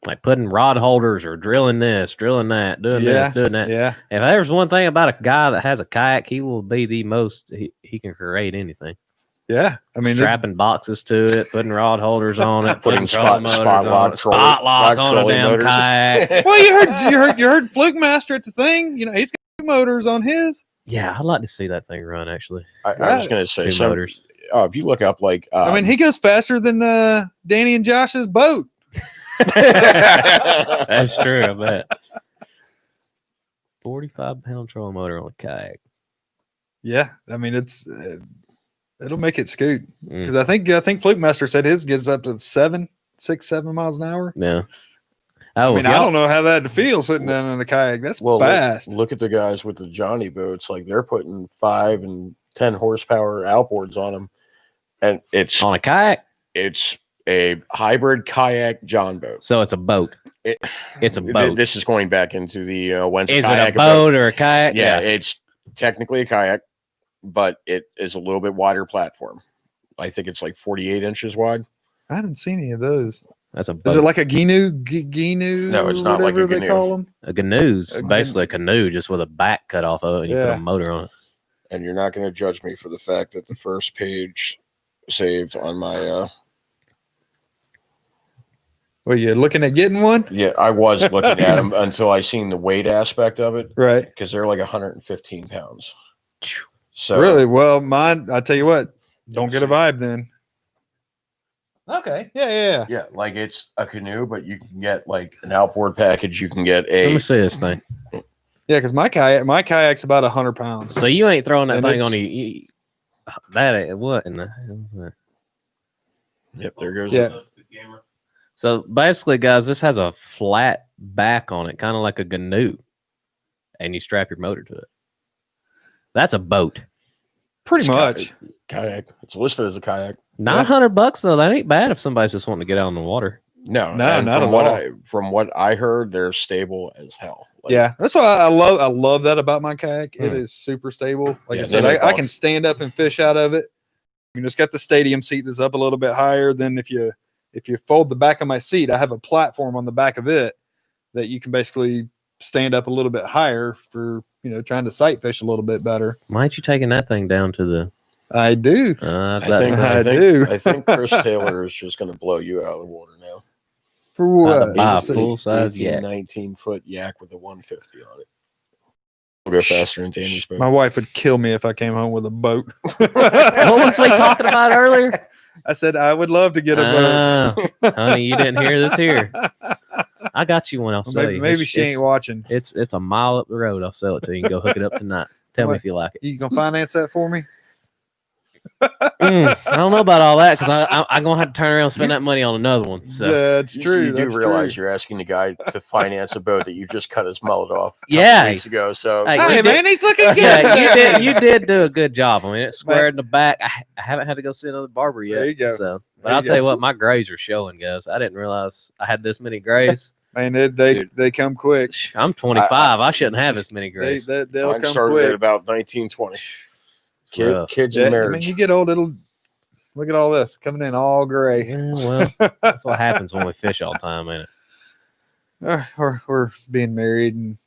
Speaker 1: Like putting rod holders or drilling this, drilling that, doing this, doing that.
Speaker 2: Yeah,
Speaker 1: If there's one thing about a guy that has a kayak, he will be the most. He can create anything.
Speaker 2: yeah. I mean,
Speaker 1: Strapping boxes to it, putting rod holders on it,
Speaker 3: Putting
Speaker 1: trolling motors
Speaker 3: spot
Speaker 1: on
Speaker 3: lock
Speaker 1: it,
Speaker 3: trolley-
Speaker 1: spot lock
Speaker 3: lock
Speaker 1: on a
Speaker 3: trolley
Speaker 1: damn
Speaker 3: motors.
Speaker 1: kayak.
Speaker 2: well, you heard Fluke Master at the thing. He's got 2 motors on his.
Speaker 1: Yeah, I'd like to see that thing run. Actually,
Speaker 3: I was going to say,
Speaker 1: 2
Speaker 3: so,
Speaker 1: motors.
Speaker 3: if you look up like,
Speaker 2: I mean, he goes faster than Danny and Josh's boat.
Speaker 1: That's true. I bet. 45-pound trolling motor on a kayak.
Speaker 2: Yeah, I mean it'll make it scoot
Speaker 1: Mm,
Speaker 2: because I think Fluke Master said his gets up to 7 miles an hour.
Speaker 1: yeah. Oh,
Speaker 2: I mean, I don't know how that feels sitting down in a kayak. That's
Speaker 3: well,
Speaker 2: fast.
Speaker 3: look at the guys with the Johnny boats. Like they're putting 5 and 10 horsepower outboards on them. And it's
Speaker 1: on a kayak.
Speaker 3: a hybrid kayak John boat.
Speaker 1: So it's a boat. It's a boat.
Speaker 3: This is going back into the when's
Speaker 1: Is it
Speaker 3: kayak
Speaker 1: a boat or a kayak?
Speaker 3: Yeah, it's technically a kayak, but it is a little bit wider platform. I think it's like 48 inches wide.
Speaker 2: I didn't see any of those.
Speaker 1: That's a boat.
Speaker 2: Is it like a ginu?
Speaker 3: No, it's not like a
Speaker 2: whatever they
Speaker 3: canoe.
Speaker 2: call them.
Speaker 1: A canoe's
Speaker 2: A
Speaker 1: basically a canoe just with a back cut off of it, and you put
Speaker 2: Yeah.
Speaker 1: a motor on it.
Speaker 3: And you're not going to judge me for the fact that the first page saved on my
Speaker 2: Well, you looking at getting one?
Speaker 3: yeah, I was looking at them until I seen the weight aspect of it,
Speaker 2: Right.
Speaker 3: because they're like 115 pounds. So
Speaker 2: Really? Well, mine, I tell you what, don't get a
Speaker 3: see.
Speaker 2: vibe then. Okay. Yeah.
Speaker 3: Yeah, like it's a canoe, but you can get like an outboard package. You can get
Speaker 1: Let me
Speaker 3: a
Speaker 1: see this thing.
Speaker 2: Yeah, because my kayak's about 100 pounds.
Speaker 1: So you ain't throwing that
Speaker 2: And
Speaker 1: thing on
Speaker 2: it's-
Speaker 1: you. That ain't what in the hell is that?
Speaker 3: yep. There goes
Speaker 2: Yeah.
Speaker 4: The camera.
Speaker 1: So basically, guys, this has a flat back on it, kind of like a canoe, and you strap your motor to it. That's a boat.
Speaker 2: Pretty
Speaker 3: It's
Speaker 2: much.
Speaker 3: kayak. It's listed as a kayak.
Speaker 1: $900 though. That ain't bad if somebody's just wanting to get out on the water.
Speaker 3: No,
Speaker 2: No,
Speaker 3: and
Speaker 2: not
Speaker 3: from
Speaker 2: at
Speaker 3: what
Speaker 2: all.
Speaker 3: from what I heard, they're stable as hell. Like,
Speaker 2: Yeah, that's why I love that about my kayak. It is super stable. Like
Speaker 3: Yeah,
Speaker 2: I said,
Speaker 3: they make
Speaker 2: I
Speaker 3: all-
Speaker 2: can stand up and fish out of it. You know, it's got the stadium seat that's up a little bit higher than if you fold the back of my seat. I have a platform on the back of it that you can basically stand up a little bit higher for, you know, trying to sight fish a little bit better.
Speaker 1: Why ain't you taking that thing down to the?
Speaker 2: I do.
Speaker 1: I
Speaker 2: I do.
Speaker 3: I think Chris Taylor is just going to blow you out of the water now.
Speaker 2: For
Speaker 1: About to
Speaker 2: what?
Speaker 1: buy a
Speaker 2: Let's see.
Speaker 1: full size
Speaker 3: 18,
Speaker 1: yak.
Speaker 3: 19-foot yak with a 150 on it. We'll go faster than Danny's boat.
Speaker 2: My wife would kill me if I came home with a boat.
Speaker 1: What was we talking about earlier?
Speaker 2: I said I would love to get a boat.
Speaker 1: Honey, you didn't hear this here. I got you one. I'll
Speaker 2: Well,
Speaker 1: sell
Speaker 2: maybe
Speaker 1: you.
Speaker 2: maybe
Speaker 1: It's-
Speaker 2: she ain't
Speaker 1: it's-
Speaker 2: watching.
Speaker 1: It's a mile up the road. I'll sell it to you. You can go hook it up tonight. Tell me
Speaker 2: What?
Speaker 1: if you like it.
Speaker 2: You gonna finance that for me?
Speaker 1: I don't know about all that because I'm gonna have to turn around and spend that money on another one. So
Speaker 2: That's true.
Speaker 3: You do
Speaker 2: That's
Speaker 3: realize
Speaker 2: true.
Speaker 3: you're asking the guy to finance a boat that you just cut his mullet off a couple
Speaker 1: Yeah.
Speaker 3: weeks ago. So
Speaker 1: Hey,
Speaker 2: Hey
Speaker 1: you
Speaker 2: man, he's looking good.
Speaker 1: yeah, you did do a good job. I mean, it's squared in the back. I haven't had to go see another barber yet.
Speaker 2: There you go.
Speaker 1: So, but
Speaker 2: There
Speaker 1: I'll
Speaker 2: you
Speaker 1: tell you
Speaker 2: go.
Speaker 1: what, my grays are showing, guys. I didn't realize I had this many grays.
Speaker 2: Man,
Speaker 3: Dude.
Speaker 2: they come quick.
Speaker 1: I'm 25. I shouldn't have this many grays.
Speaker 2: They'll
Speaker 3: mine
Speaker 2: come
Speaker 3: started at
Speaker 2: quick.
Speaker 3: about 1920.
Speaker 1: It's rough.
Speaker 3: Kids
Speaker 2: Yeah,
Speaker 3: and
Speaker 2: I mean,
Speaker 3: marriage.
Speaker 2: you get old, it'll look at all this coming in all gray.
Speaker 1: Yeah, well, that's what happens when we fish all the time, ain't it?
Speaker 2: Or being married and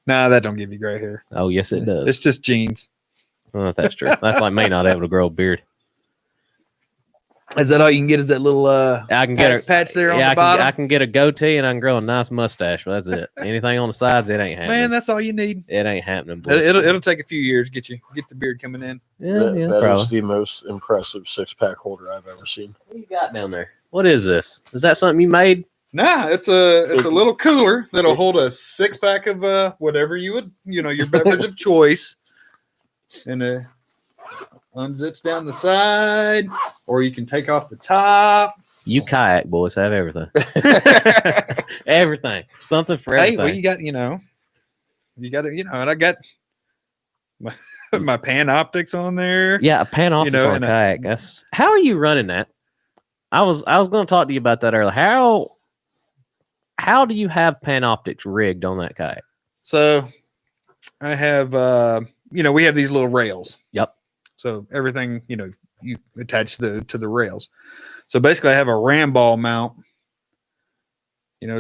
Speaker 2: nah, that don't give you gray hair.
Speaker 1: Oh, yes, it does.
Speaker 2: It's just genes.
Speaker 1: Well, that's true. That's like me not able to grow a beard.
Speaker 2: Is that all you can get? Is that little
Speaker 1: I can get a
Speaker 2: patch there on
Speaker 1: yeah,
Speaker 2: the bottom?
Speaker 1: I can get a goatee and I can grow a nice mustache, but that's it. Anything on the sides, it ain't happening.
Speaker 2: Man, that's all you need.
Speaker 1: It ain't happening. boys.
Speaker 2: It'll take a few years to get the beard coming in.
Speaker 1: yeah,
Speaker 3: That
Speaker 1: yeah,
Speaker 3: is
Speaker 1: probably.
Speaker 3: the most impressive 6-pack holder I've ever seen.
Speaker 1: What you got down there? What is this? Is that something you made?
Speaker 2: Nah, it's a little cooler that'll hold a 6-pack of whatever you would, your beverage of choice, and unzips down the side, or you can take off the top.
Speaker 1: You kayak boys have everything. Everything. Something for
Speaker 2: Hey,
Speaker 1: everything.
Speaker 2: well, you got it, and I got my my Panoptics on there.
Speaker 1: yeah, a Panoptic's on a
Speaker 2: and
Speaker 1: kayak. That's how are you running that? I was going to talk to you about that earlier. How do you have Panoptics rigged on that kayak?
Speaker 2: So I have we have these little rails.
Speaker 1: Yep.
Speaker 2: So everything, you attach to the rails. So basically I have a ram ball mount,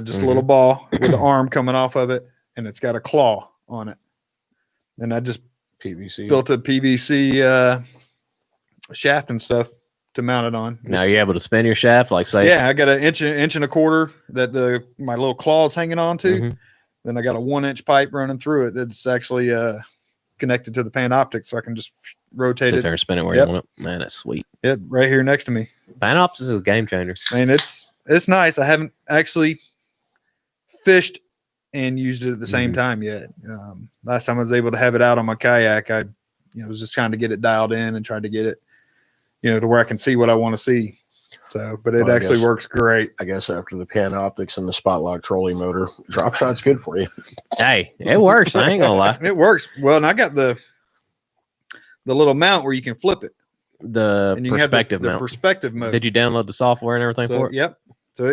Speaker 2: just a little ball with the arm coming off of it, and it's got a claw on it. And I just
Speaker 3: PVC.
Speaker 2: built a PVC shaft and stuff to mount it on.
Speaker 1: Now you're able to spin your shaft, like say,
Speaker 2: Yeah, I got an inch and a quarter that my little claw's hanging on to.
Speaker 1: Mhm.
Speaker 2: Then I got a 1-inch pipe running through it that's actually connected to the Panoptic, so I can just rotate
Speaker 1: sit
Speaker 2: it.
Speaker 1: there and spin it where
Speaker 2: Yep.
Speaker 1: you want it. Man, that's sweet.
Speaker 2: It right here next to me.
Speaker 1: Panoptics is a game changer.
Speaker 2: And it's nice. I haven't actually fished and used it at the same time yet. Last time I was able to have it out on my kayak, I was just trying to get it dialed in and trying to get it, to where I can see what I want to see. So, but it
Speaker 3: Well, I
Speaker 2: actually
Speaker 3: guess-
Speaker 2: works great.
Speaker 3: I guess after the Panoptics and the Spotlock trolley motor, drop shot's good for you.
Speaker 1: Hey, it works. I ain't gonna lie.
Speaker 2: It works well, and I got the little mount where you can flip it,
Speaker 1: The
Speaker 2: and you
Speaker 1: perspective
Speaker 2: can have the
Speaker 1: mount.
Speaker 2: perspective mode.
Speaker 1: Did you download the software and everything
Speaker 2: So,
Speaker 1: for it?
Speaker 2: yep. So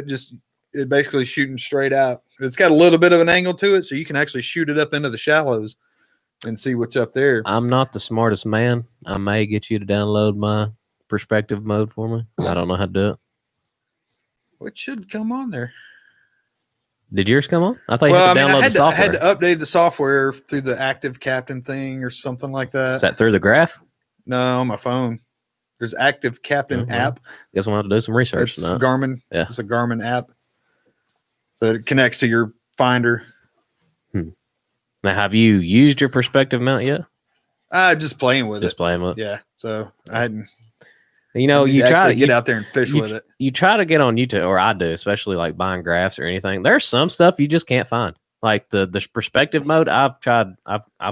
Speaker 2: it basically shooting straight out. It's got a little bit of an angle to it, so you can actually shoot it up into the shallows and see what's up there.
Speaker 1: I'm not the smartest man. I may get you to download my perspective mode for me. I don't know how to do it.
Speaker 2: It should come on there.
Speaker 1: Did yours come on? I thought you
Speaker 2: Well,
Speaker 1: had to
Speaker 2: I mean,
Speaker 1: download the
Speaker 2: I had
Speaker 1: software.
Speaker 2: to update the software through the Active Captain thing or something like that.
Speaker 1: Is that through the graph?
Speaker 2: No, on my phone. There's Active Captain app.
Speaker 1: Guess we'll have to do some research.
Speaker 2: It's Garmin.
Speaker 1: Yeah.
Speaker 2: It's a Garmin app that it connects to your Finder.
Speaker 1: Now, have you used your perspective mount yet?
Speaker 2: Just playing with
Speaker 1: Just
Speaker 2: it.
Speaker 1: playing with it.
Speaker 2: Yeah. So I hadn't.
Speaker 1: You know, you
Speaker 2: actually
Speaker 1: try to
Speaker 2: get out there and fish
Speaker 1: you,
Speaker 2: with it.
Speaker 1: You try to get on YouTube, or I do, especially like buying graphs or anything. There's some stuff you just can't find. Like the perspective mode, I've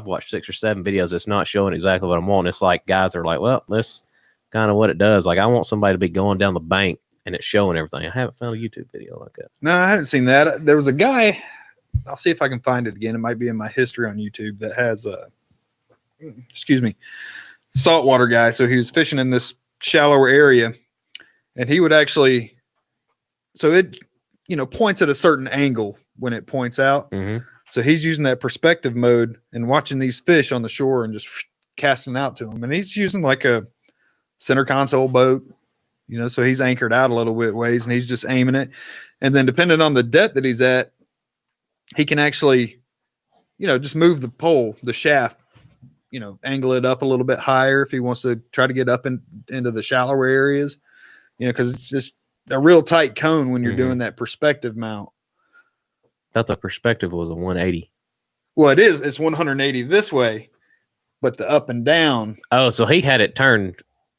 Speaker 1: watched 6 or 7 videos. It's not showing exactly what I'm wanting. It's like guys are like, well, this kind of what it does. Like I want somebody to be going down the bank and it's showing everything. I haven't found a YouTube video like that.
Speaker 2: No, I haven't seen that. There was a guy. I'll see if I can find it again. It might be in my history on YouTube that has saltwater guy. So he was fishing in this shallower area, and he would actually, so it, points at a certain angle when it points out.
Speaker 1: Mm-hmm.
Speaker 2: So he's using that perspective mode and watching these fish on the shore and just casting out to them. And he's using like a center console boat, so he's anchored out a little bit ways and he's just aiming it. And then depending on the depth that he's at, he can actually, just move the pole, the shaft, angle it up a little bit higher if he wants to try to get up into the shallower areas, because it's just a real tight cone when you're doing that perspective mount.
Speaker 1: I thought the perspective was a 180.
Speaker 2: Well, it is. It's 180 this way, but the up and down.
Speaker 1: Oh, so he had it turned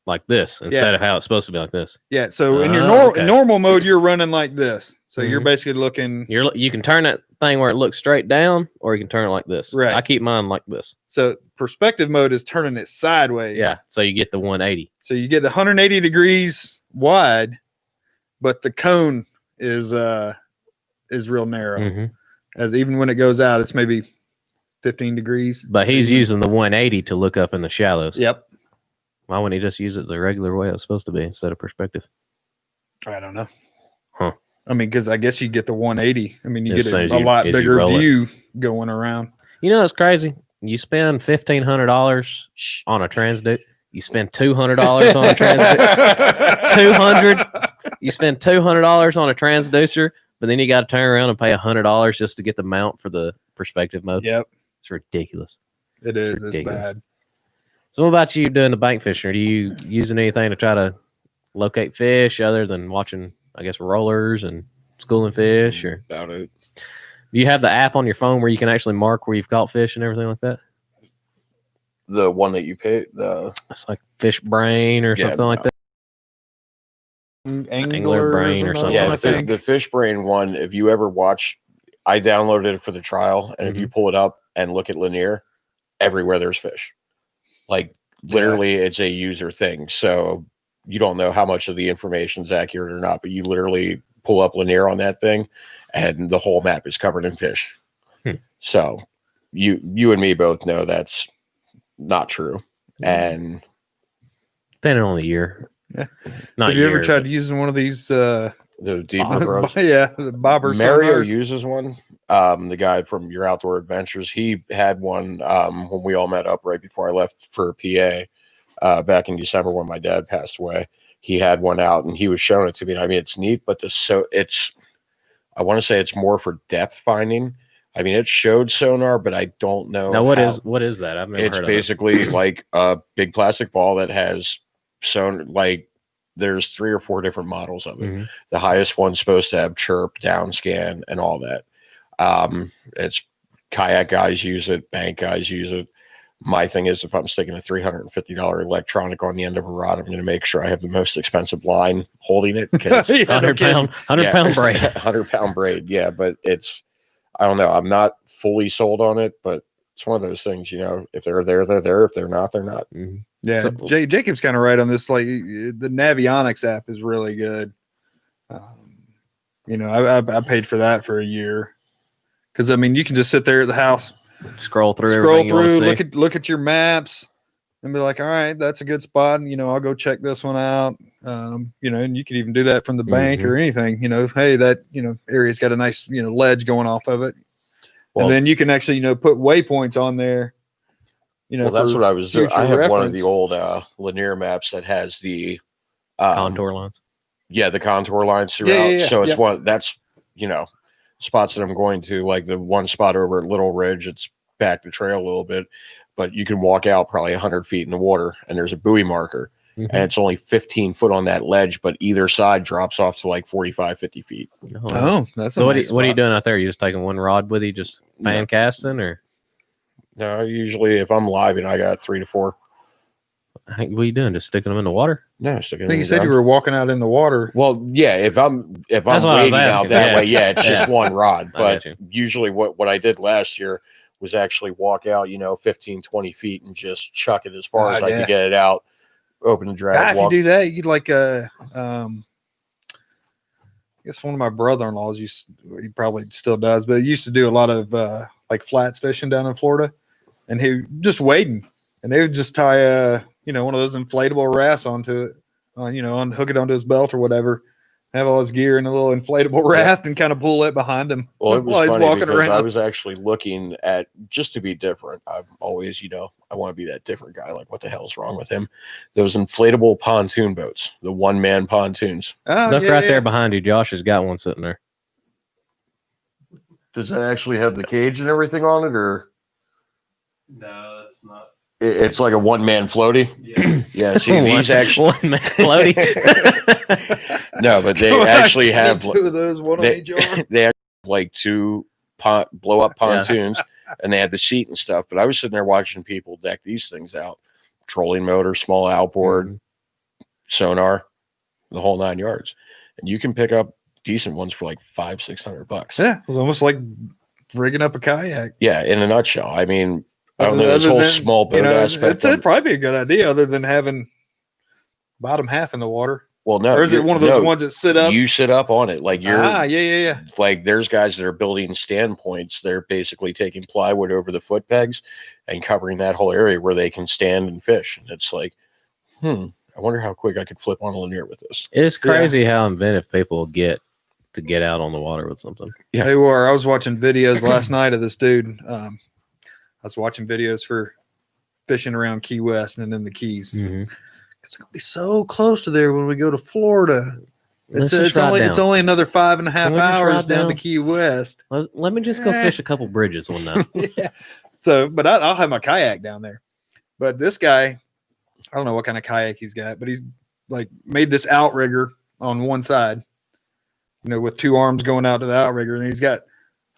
Speaker 1: like this instead of how it's supposed to be like this.
Speaker 2: Yeah. So in your normal mode, you're running like this. So you're basically looking.
Speaker 1: You can turn that thing where it looks straight down, or you can turn it like this.
Speaker 2: Right.
Speaker 1: I keep mine like this.
Speaker 2: So perspective mode is turning it sideways.
Speaker 1: Yeah. So you get the 180.
Speaker 2: So you get the 180 degrees wide, but the cone is real narrow.
Speaker 1: Mm-hmm.
Speaker 2: As even when it goes out, it's maybe 15 degrees.
Speaker 1: But he's using the 180 to look up in the shallows.
Speaker 2: Yep.
Speaker 1: Why wouldn't he just use it the regular way it's supposed to be instead of perspective?
Speaker 2: I don't know.
Speaker 1: Huh.
Speaker 2: I mean, because I guess you get the 180. I mean, you
Speaker 1: As
Speaker 2: get
Speaker 1: soon
Speaker 2: a lot
Speaker 1: as you
Speaker 2: bigger
Speaker 1: roll
Speaker 2: view going around.
Speaker 1: You know, it's crazy. You spend $1,500 on a transducer. You spend $200 on a transducer. 200. You spend $200 on a transducer, but then you got to turn around and pay $100 just to get the mount for the perspective mode.
Speaker 2: Yep.
Speaker 1: It's ridiculous.
Speaker 2: It is. It's
Speaker 1: ridiculous.
Speaker 2: bad.
Speaker 1: So what about you doing the bank fishing? Are you using anything to try to locate fish other than watching, I guess, rollers and schooling fish? Or
Speaker 3: About it.
Speaker 1: do you have the app on your phone where you can actually mark where you've caught fish and everything like that?
Speaker 3: The one that you pay,
Speaker 1: It's like Fish Brain or something like that.
Speaker 2: Angler
Speaker 1: Brain or something.
Speaker 3: Yeah,
Speaker 2: I think.
Speaker 3: the Fish Brain one. If you ever watch, I downloaded it for the trial, and if you pull it up and look at Lanier, everywhere there's fish. Like literally, it's a user thing. So you don't know how much of the information is accurate or not, but you literally pull up Lanier on that thing, and the whole map is covered in fish. So you and me both know that's not true. And
Speaker 1: Depending on the year.
Speaker 2: Yeah.
Speaker 1: Not
Speaker 2: Have you ever
Speaker 1: year,
Speaker 2: tried
Speaker 1: but-
Speaker 2: using one of these?
Speaker 3: the deeper bros.
Speaker 2: Yeah, the bobber.
Speaker 3: Mario
Speaker 2: sonars?
Speaker 3: uses one. The guy from Your Outdoor Adventures, he had one when we all met up right before I left for PA back in December when my dad passed away. He had one out and he was showing it to me. I mean, it's neat, but I want to say it's more for depth finding. I mean, it showed sonar, but I don't know.
Speaker 1: Now, what is that? I've never
Speaker 3: It's
Speaker 1: heard of
Speaker 3: basically like a big plastic ball that has sonar. Like there's 3 or 4 different models of it.
Speaker 1: Mm-hmm.
Speaker 3: The highest one's supposed to have chirp, down scan, and all that. It's kayak guys use it, bank guys use it. My thing is, if I'm sticking a $350 electronic on the end of a rod, I'm going to make sure I have the most expensive line holding it. Because
Speaker 1: 100 pound braid.
Speaker 3: 100-pound braid. Yeah, but I don't know. I'm not fully sold on it, but it's one of those things, if they're there, they're there. If they're not, they're not.
Speaker 1: Mm-hmm.
Speaker 2: Yeah,
Speaker 1: So-
Speaker 2: Jacob's kind of right on this. Like the Navionics app is really good. I paid for that for a year because I mean you can just sit there at the house,
Speaker 1: Scroll through,
Speaker 2: look at your maps, and be like, all right, that's a good spot, and I'll go check this one out. And you could even do that from the bank or anything. Hey, that area's got a nice ledge going off of it, and then you can actually put waypoints on there.
Speaker 3: Well, that's what I was doing.
Speaker 2: future
Speaker 3: I have one of
Speaker 2: reference.
Speaker 3: the old Lanier maps that has the
Speaker 1: contour lines.
Speaker 3: Yeah, the contour lines throughout.
Speaker 2: Yeah,
Speaker 3: so it's
Speaker 2: yeah.
Speaker 3: one that's spots that I'm going to, like the one spot over at Little Ridge. It's back the trail a little bit, but you can walk out probably 100 feet in the water, and there's a buoy marker, and it's only 15 foot on that ledge, but either side drops off to like 45, 50 feet.
Speaker 2: Oh, that's
Speaker 1: so.
Speaker 2: a
Speaker 1: What
Speaker 2: nice
Speaker 1: are you
Speaker 2: spot.
Speaker 1: doing out there? You just taking one rod with you, just fan casting, or?
Speaker 3: No, usually if I'm live and I got 3 to 4.
Speaker 1: What are you doing? Just sticking them in the water?
Speaker 3: No, sticking
Speaker 2: I think you said you were walking out in the water.
Speaker 3: Well, yeah, if I'm
Speaker 1: That's what I was
Speaker 3: wading out
Speaker 1: asking.
Speaker 3: that
Speaker 1: Yeah.
Speaker 3: way, yeah, it's just one rod.
Speaker 1: I
Speaker 3: But
Speaker 1: got you.
Speaker 3: usually what I did last year was actually walk out, 15, 20 feet and just chuck it as far as I
Speaker 2: Yeah.
Speaker 3: could get it out, open the drag.
Speaker 2: If you
Speaker 3: walk.
Speaker 2: do that, you could like I guess one of my brother-in-laws he probably still does, but he used to do a lot of like flats fishing down in Florida, and he just wading, and they would just tie one of those inflatable rafts onto it, unhook it onto his belt or whatever, have all his gear in a little inflatable raft and kind of pull it behind him
Speaker 3: Well, it was
Speaker 2: while he's
Speaker 3: funny
Speaker 2: walking
Speaker 3: because I
Speaker 2: around.
Speaker 3: was actually looking at, just to be different. I've always, I want to be that different guy. Like, what the hell's wrong with him? Those inflatable pontoon boats, the one-man pontoons.
Speaker 2: Oh,
Speaker 1: Look
Speaker 2: yeah,
Speaker 1: right
Speaker 2: yeah.
Speaker 1: there behind you. Josh has got one sitting there.
Speaker 3: Does that actually have the cage and everything on it, or
Speaker 4: No, that's not.
Speaker 3: it's like a one-man floaty?
Speaker 4: Yeah.
Speaker 3: Yeah. See, these actually.
Speaker 1: one man floaty.
Speaker 3: No, but they
Speaker 2: Come on,
Speaker 3: actually
Speaker 2: I
Speaker 3: have
Speaker 2: need two of those, one on
Speaker 3: they,
Speaker 2: each arm.
Speaker 3: they have like 2 blow up pontoons, and they have the seat and stuff. But I was sitting there watching people deck these things out, trolling motor, small outboard, sonar, the whole 9 yards, and you can pick up decent ones for like $500-$600.
Speaker 2: Yeah, it was almost like rigging up a kayak.
Speaker 3: Yeah, in a nutshell. I mean, I don't know this whole small boat aspect.
Speaker 2: It'd probably be a good idea, other than having bottom half in the water.
Speaker 3: Well, no,
Speaker 2: Or is it one of those ones that sit up?
Speaker 3: You sit up on it, like you're.
Speaker 2: Yeah.
Speaker 3: Like there's guys that are building standpoints. They're basically taking plywood over the foot pegs and covering that whole area where they can stand and fish. And it's like, I wonder how quick I could flip on a linear with this.
Speaker 1: It's crazy how inventive people get to get out on the water with something.
Speaker 3: Yeah.
Speaker 2: They were. I was watching videos last night of this dude. I was watching videos for fishing around Key West and in the Keys.
Speaker 1: Mm-hmm.
Speaker 2: It's gonna be so close to there when we go to Florida.
Speaker 1: Let's just ride down.
Speaker 2: It's only another 5.5
Speaker 1: Can we just
Speaker 2: hours
Speaker 1: ride
Speaker 2: down
Speaker 1: down?
Speaker 2: to Key West.
Speaker 1: Let me just go fish a couple bridges one night.
Speaker 2: Yeah. So, but I'll have my kayak down there. But this guy, I don't know what kind of kayak he's got, but he's like made this outrigger on one side, with 2 arms going out to the outrigger, and he's got,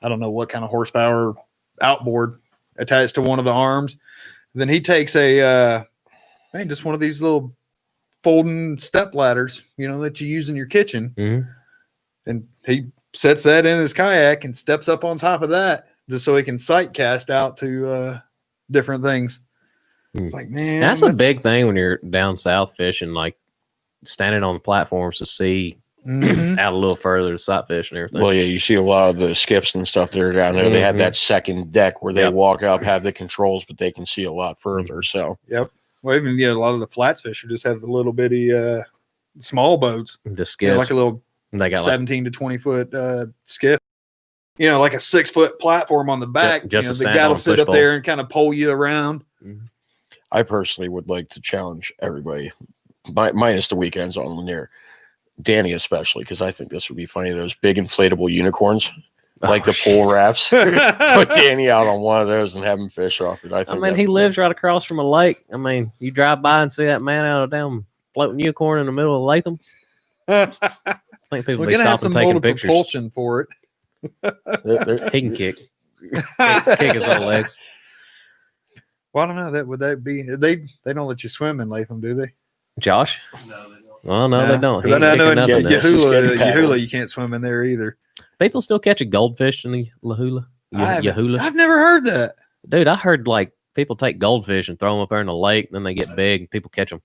Speaker 2: I don't know what kind of horsepower outboard attached to one of the arms. Then he takes just one of these little folding step ladders, that you use in your kitchen.
Speaker 1: Mm-hmm.
Speaker 2: And he sets that in his kayak and steps up on top of that just so he can sight cast out to different things. It's like, man,
Speaker 1: that's a big thing when you're down south fishing, like standing on the platforms to see out a little further to sight fish and everything.
Speaker 3: Well, yeah, you see a lot of the skiffs and stuff that are down there. They have that second deck where they walk up, have the controls, but they can see a lot further. So,
Speaker 2: yep. Well, even a lot of the flats fisher just have the little bitty small boats.
Speaker 1: The skiffs,
Speaker 2: like a little
Speaker 1: they got
Speaker 2: 17 to 20 foot skiff. Like a 6 foot platform on the back.
Speaker 1: Just
Speaker 2: the guy will sit up there and kind of pull you around.
Speaker 1: Mm-hmm.
Speaker 3: I personally would like to challenge everybody, minus the weekends on Lanier, Danny especially, because I think this would be funny. Those big inflatable unicorns, like the pool rafts. Put Danny out on one of those and have him fish off it.
Speaker 1: I mean, he lives right across from a lake. I mean, you drive by and see that man out of damn floating unicorn in the middle of Latham. I think people be stopping taking pictures.
Speaker 2: Propulsion for it.
Speaker 1: He can kick his little legs.
Speaker 2: Well, I don't know. Would that be? They don't let you swim in Latham, do they?
Speaker 1: Josh?
Speaker 4: No, they don't.
Speaker 1: Well, no, they don't.
Speaker 2: I know in
Speaker 3: Yahoo.
Speaker 2: Yahoo, you can't swim in there either.
Speaker 1: People still catch a goldfish in the Lahula. Yahula.
Speaker 2: I've never heard that.
Speaker 1: Dude, I heard like people take goldfish and throw them up there in the lake, and then they get big and people catch them.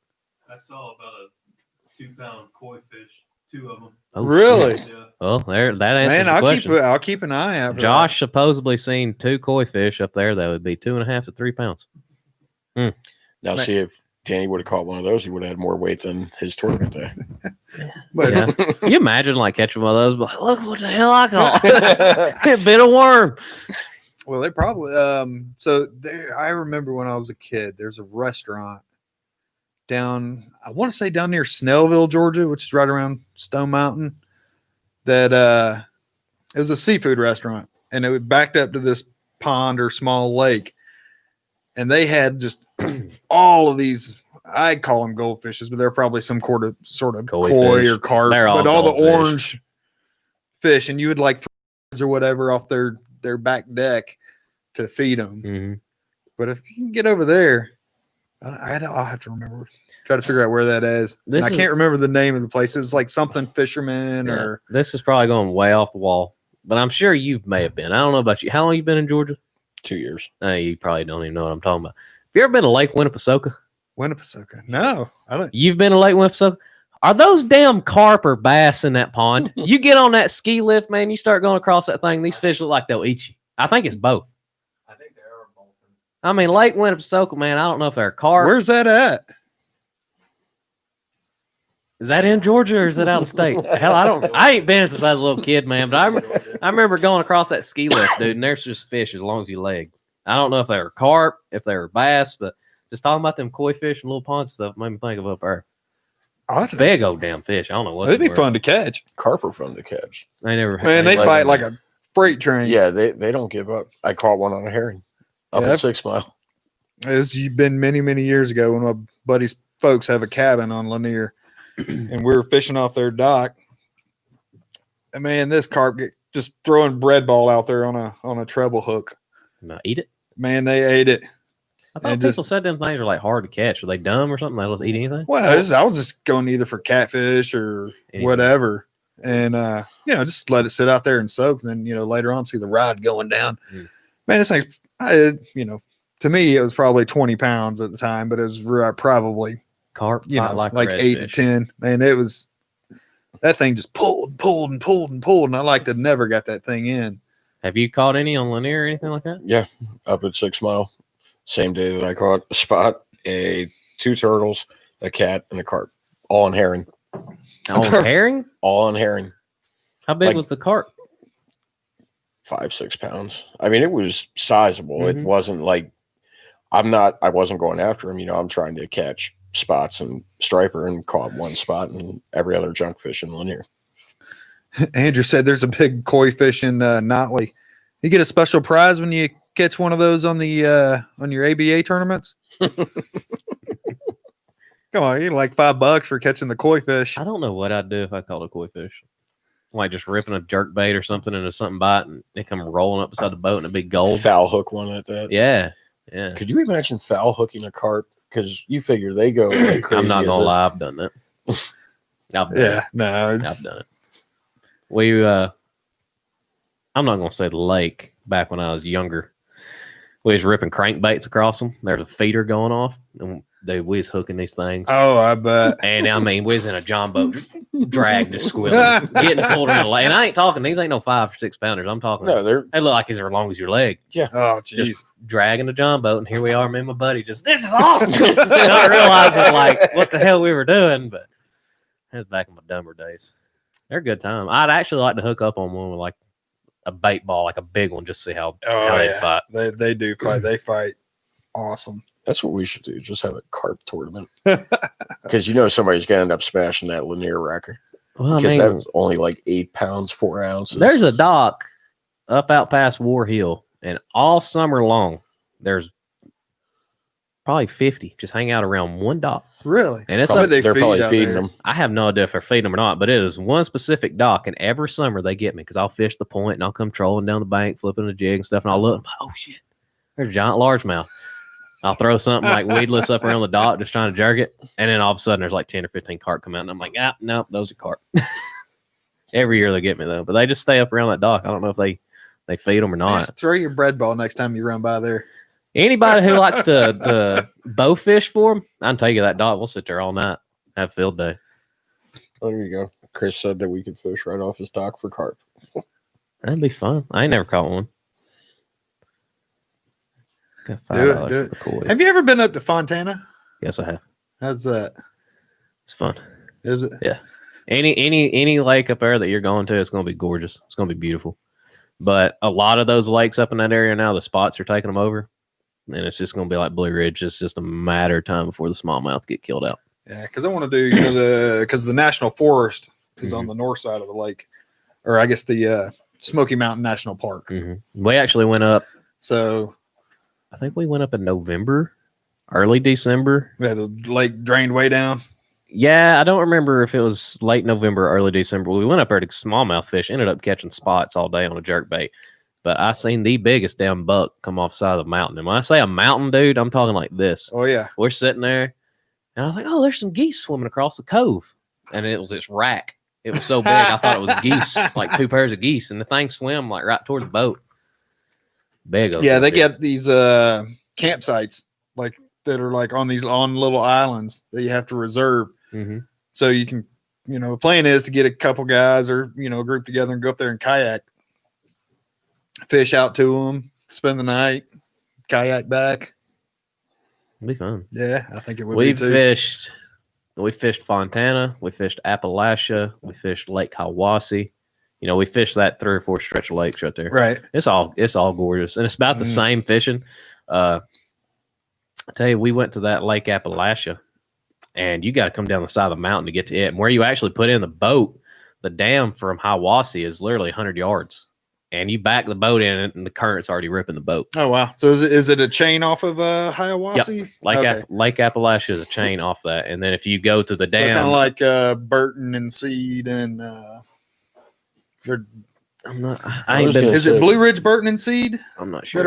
Speaker 4: I saw about a 2-pound koi fish, 2 of them.
Speaker 1: Oh,
Speaker 2: really?
Speaker 4: Yeah.
Speaker 1: Well, that answers
Speaker 2: Man,
Speaker 1: the question.
Speaker 2: I'll keep an eye out. For
Speaker 1: Josh supposedly seen 2 koi fish up there that would be 2.5 to 3 pounds.
Speaker 3: Now, see, if Danny would have caught one of those, he would have had more weight than his tournament day.
Speaker 2: But
Speaker 1: Yeah. Can you imagine like catching one of those? But look what the hell I caught. A bit of worm.
Speaker 2: well, they probably. So there, I remember when I was a kid. There's a restaurant I want to say down near Snellville, Georgia, which is right around Stone Mountain. That it was a seafood restaurant, and it was backed up to this pond or small lake, and they had just all of these. I call them goldfishes, but they're probably some sort of koi or carp. But all the orange fish, and you would like or whatever off their back deck to feed them.
Speaker 1: Mm-hmm.
Speaker 2: But if you can get over there, I'll have to try to figure out where that is. I can't remember the name of the place. It was like something fisherman or.
Speaker 1: This is probably going way off the wall, but I'm sure you may have been. I don't know about you. How long you been in Georgia?
Speaker 3: 2 years.
Speaker 1: You probably don't even know what I'm talking about. Have you ever been to Lake Winnipesaukee?
Speaker 2: Winnipesaukee? No, I don't.
Speaker 1: You've been to Lake Winnipesaukee? Are those damn carp or bass in that pond? You get on that ski lift, man, you start going across that thing, these fish look like they'll eat you. I think it's both.
Speaker 4: I think they are both.
Speaker 1: I mean, Lake Winnipesaukee, man, I don't know if they're carp.
Speaker 2: Where's that at?
Speaker 1: Is that in Georgia or is it out of state? Hell, I ain't been since I was a little kid, man, but I remember going across that ski lift, dude, and there's just fish as long as you leg. I don't know if they were carp, if they were bass, but just talking about them koi fish and little ponds and stuff made me think of up there. Big old damn fish. I don't know what.
Speaker 2: It'd be fun to catch.
Speaker 3: Carp are fun to catch.
Speaker 1: They never.
Speaker 2: Man, they fight like a freight train.
Speaker 3: Yeah, they don't give up. I caught one on a herring up at 6 Mile.
Speaker 2: It's been many, many years ago when my buddy's folks have a cabin on Lanier, and we were fishing off their dock. And man, this carp just throwing bread ball out there on a treble hook.
Speaker 1: Now eat it.
Speaker 2: Man, they ate it.
Speaker 1: I thought people said them things are like hard to catch. Are they dumb or something? They don't eat anything?
Speaker 2: Well, I was just going either for catfish or whatever. And, just let it sit out there and soak. And then, later on, see the rod going down. Man, this thing's, to me, it was probably 20 pounds at the time, but it was probably
Speaker 1: carp,
Speaker 2: like 8 to 10. Man, that thing just pulled and pulled and pulled and pulled. And I like to never got that thing in.
Speaker 1: Have you caught any on Lanier or anything like that?
Speaker 3: Yeah, up at 6 Mile. Same day that I caught a spot, 2 turtles, a cat, and a carp, all on herring.
Speaker 1: On herring?
Speaker 3: All on herring.
Speaker 1: How big was the carp?
Speaker 3: 5-6 pounds. I mean, it was sizable.
Speaker 1: Mm-hmm.
Speaker 3: It wasn't like I wasn't going after him. I'm trying to catch spots and striper, and caught one spot and every other junk fish in Lanier.
Speaker 2: Andrew said there's a big koi fish in Notley. You get a special prize when you catch one of those on your ABA tournaments. Come on, you're like $5 for catching the koi fish.
Speaker 1: I don't know what I'd do if I caught a koi fish. Like just ripping a jerk bait or something into something bite, and they come rolling up beside the boat in a big gold.
Speaker 3: Foul hook one at that.
Speaker 1: Yeah.
Speaker 3: Could you imagine foul hooking a carp? Because you figure they go like crazy.
Speaker 1: I'm not gonna lie, I've done that. I've done it. I'm not gonna say the lake. Back when I was younger, we was ripping crankbaits across them. There's a feeder going off, and we was hooking these things.
Speaker 2: Oh, I bet.
Speaker 1: And I mean, we was in a John boat, dragged to squilling, getting pulled around the lake. And I ain't talking; these ain't no 5 or 6 pounders. I'm talking.
Speaker 3: No,
Speaker 1: they look like they're as long as your leg.
Speaker 3: Yeah.
Speaker 2: Oh, jeez.
Speaker 1: Just dragging the John boat, and here we are, me and my buddy. This is awesome. Not realizing like what the hell we were doing, but that was back in my dumber days. They're a good time. I'd actually like to hook up on one with like a bait ball, like a big one, just see how they fight.
Speaker 2: They do fight. They fight awesome.
Speaker 3: That's what we should do. Just have a carp tournament. Because somebody's going to end up smashing that Lanier wrecker.
Speaker 1: Well,
Speaker 3: because that was only like 8 pounds, 4 ounces.
Speaker 1: There's a dock up out past War Hill, and all summer long, there's probably 50 just hang out around one dock.
Speaker 2: Really?
Speaker 1: And it's
Speaker 3: they're probably feeding them.
Speaker 1: I have no idea if they're feeding them or not, but it is one specific dock, and every summer they get me because I'll fish the point and I'll come trolling down the bank, flipping a jig and stuff, and I'll look, I'm like, oh shit, there's a giant largemouth. I'll throw something like weedless up around the dock, just trying to jerk it, and then all of a sudden there's like 10 or 15 carp come out, and I'm like, nope, those are carp. Every year they get me though, but they just stay up around that dock. I don't know if they feed them or not.
Speaker 2: Just throw your bread ball next time you run by there.
Speaker 1: Anybody who likes to bow fish for them, I can tell you that dock. We'll sit there all night, have field day.
Speaker 3: Oh, there you go. Chris said that we could fish right off his dock for carp.
Speaker 1: That'd be fun. I ain't never caught one.
Speaker 2: Got $5 Have you ever been up to Fontana?
Speaker 1: Yes, I have.
Speaker 2: How's that?
Speaker 1: It's fun.
Speaker 2: Is it?
Speaker 1: Yeah. Any lake up there that you're going to, it's going to be gorgeous. It's going to be beautiful. But a lot of those lakes up in that area now, the spots are taking them over. and it's just going to be like Blue Ridge. It's just a matter of time before the smallmouth get killed out.
Speaker 2: Yeah, because I want to do because the national forest is on the north side of the lake, or I guess the Smoky Mountain National Park.
Speaker 1: We actually went up.
Speaker 2: So
Speaker 1: I think we went up in November, early December.
Speaker 2: yeah, the lake drained way down.
Speaker 1: Yeah, I don't remember if it was late November or early December. We went up there to smallmouth fish, ended up catching spots all day on a jerkbait. But I seen the biggest damn buck come off the side of the mountain. And when I say a mountain, dude, I'm talking like this.
Speaker 2: Oh, yeah.
Speaker 1: We're sitting there, and I was like, oh, there's some geese swimming across the cove. And it was this rack. It was so big, I thought it was geese, like 2 pairs of geese. And the thing swim like right towards the boat. Big.
Speaker 2: Yeah, they get these campsites like that are like on little islands that you have to reserve. So you can, the plan is to get a couple guys or, a group together and go up there and kayak, fish out to them, spend the night, kayak back.
Speaker 1: It'll be fun.
Speaker 2: Yeah, I think it would be too.
Speaker 1: We fished Fontana, we fished Appalachia, we fished Lake Hiwassee. We fished that 3 or 4 stretch of lakes right there.
Speaker 2: Right.
Speaker 1: It's all gorgeous. And it's about the same fishing. I tell you, we went to that Lake Appalachia, and you got to come down the side of the mountain to get to it. And where you actually put in the boat, the dam from Hiwassee is literally 100 yards. And you back the boat in, and the current's already ripping the boat.
Speaker 2: Oh, wow. So is it a chain off of Hiwassee?
Speaker 1: Yep. Lake Appalachia is a chain off that. And then if you go to the dam.
Speaker 2: Kind of like Burton and Seed and is it Blue Ridge, Burton, and Seed?
Speaker 1: I'm not sure.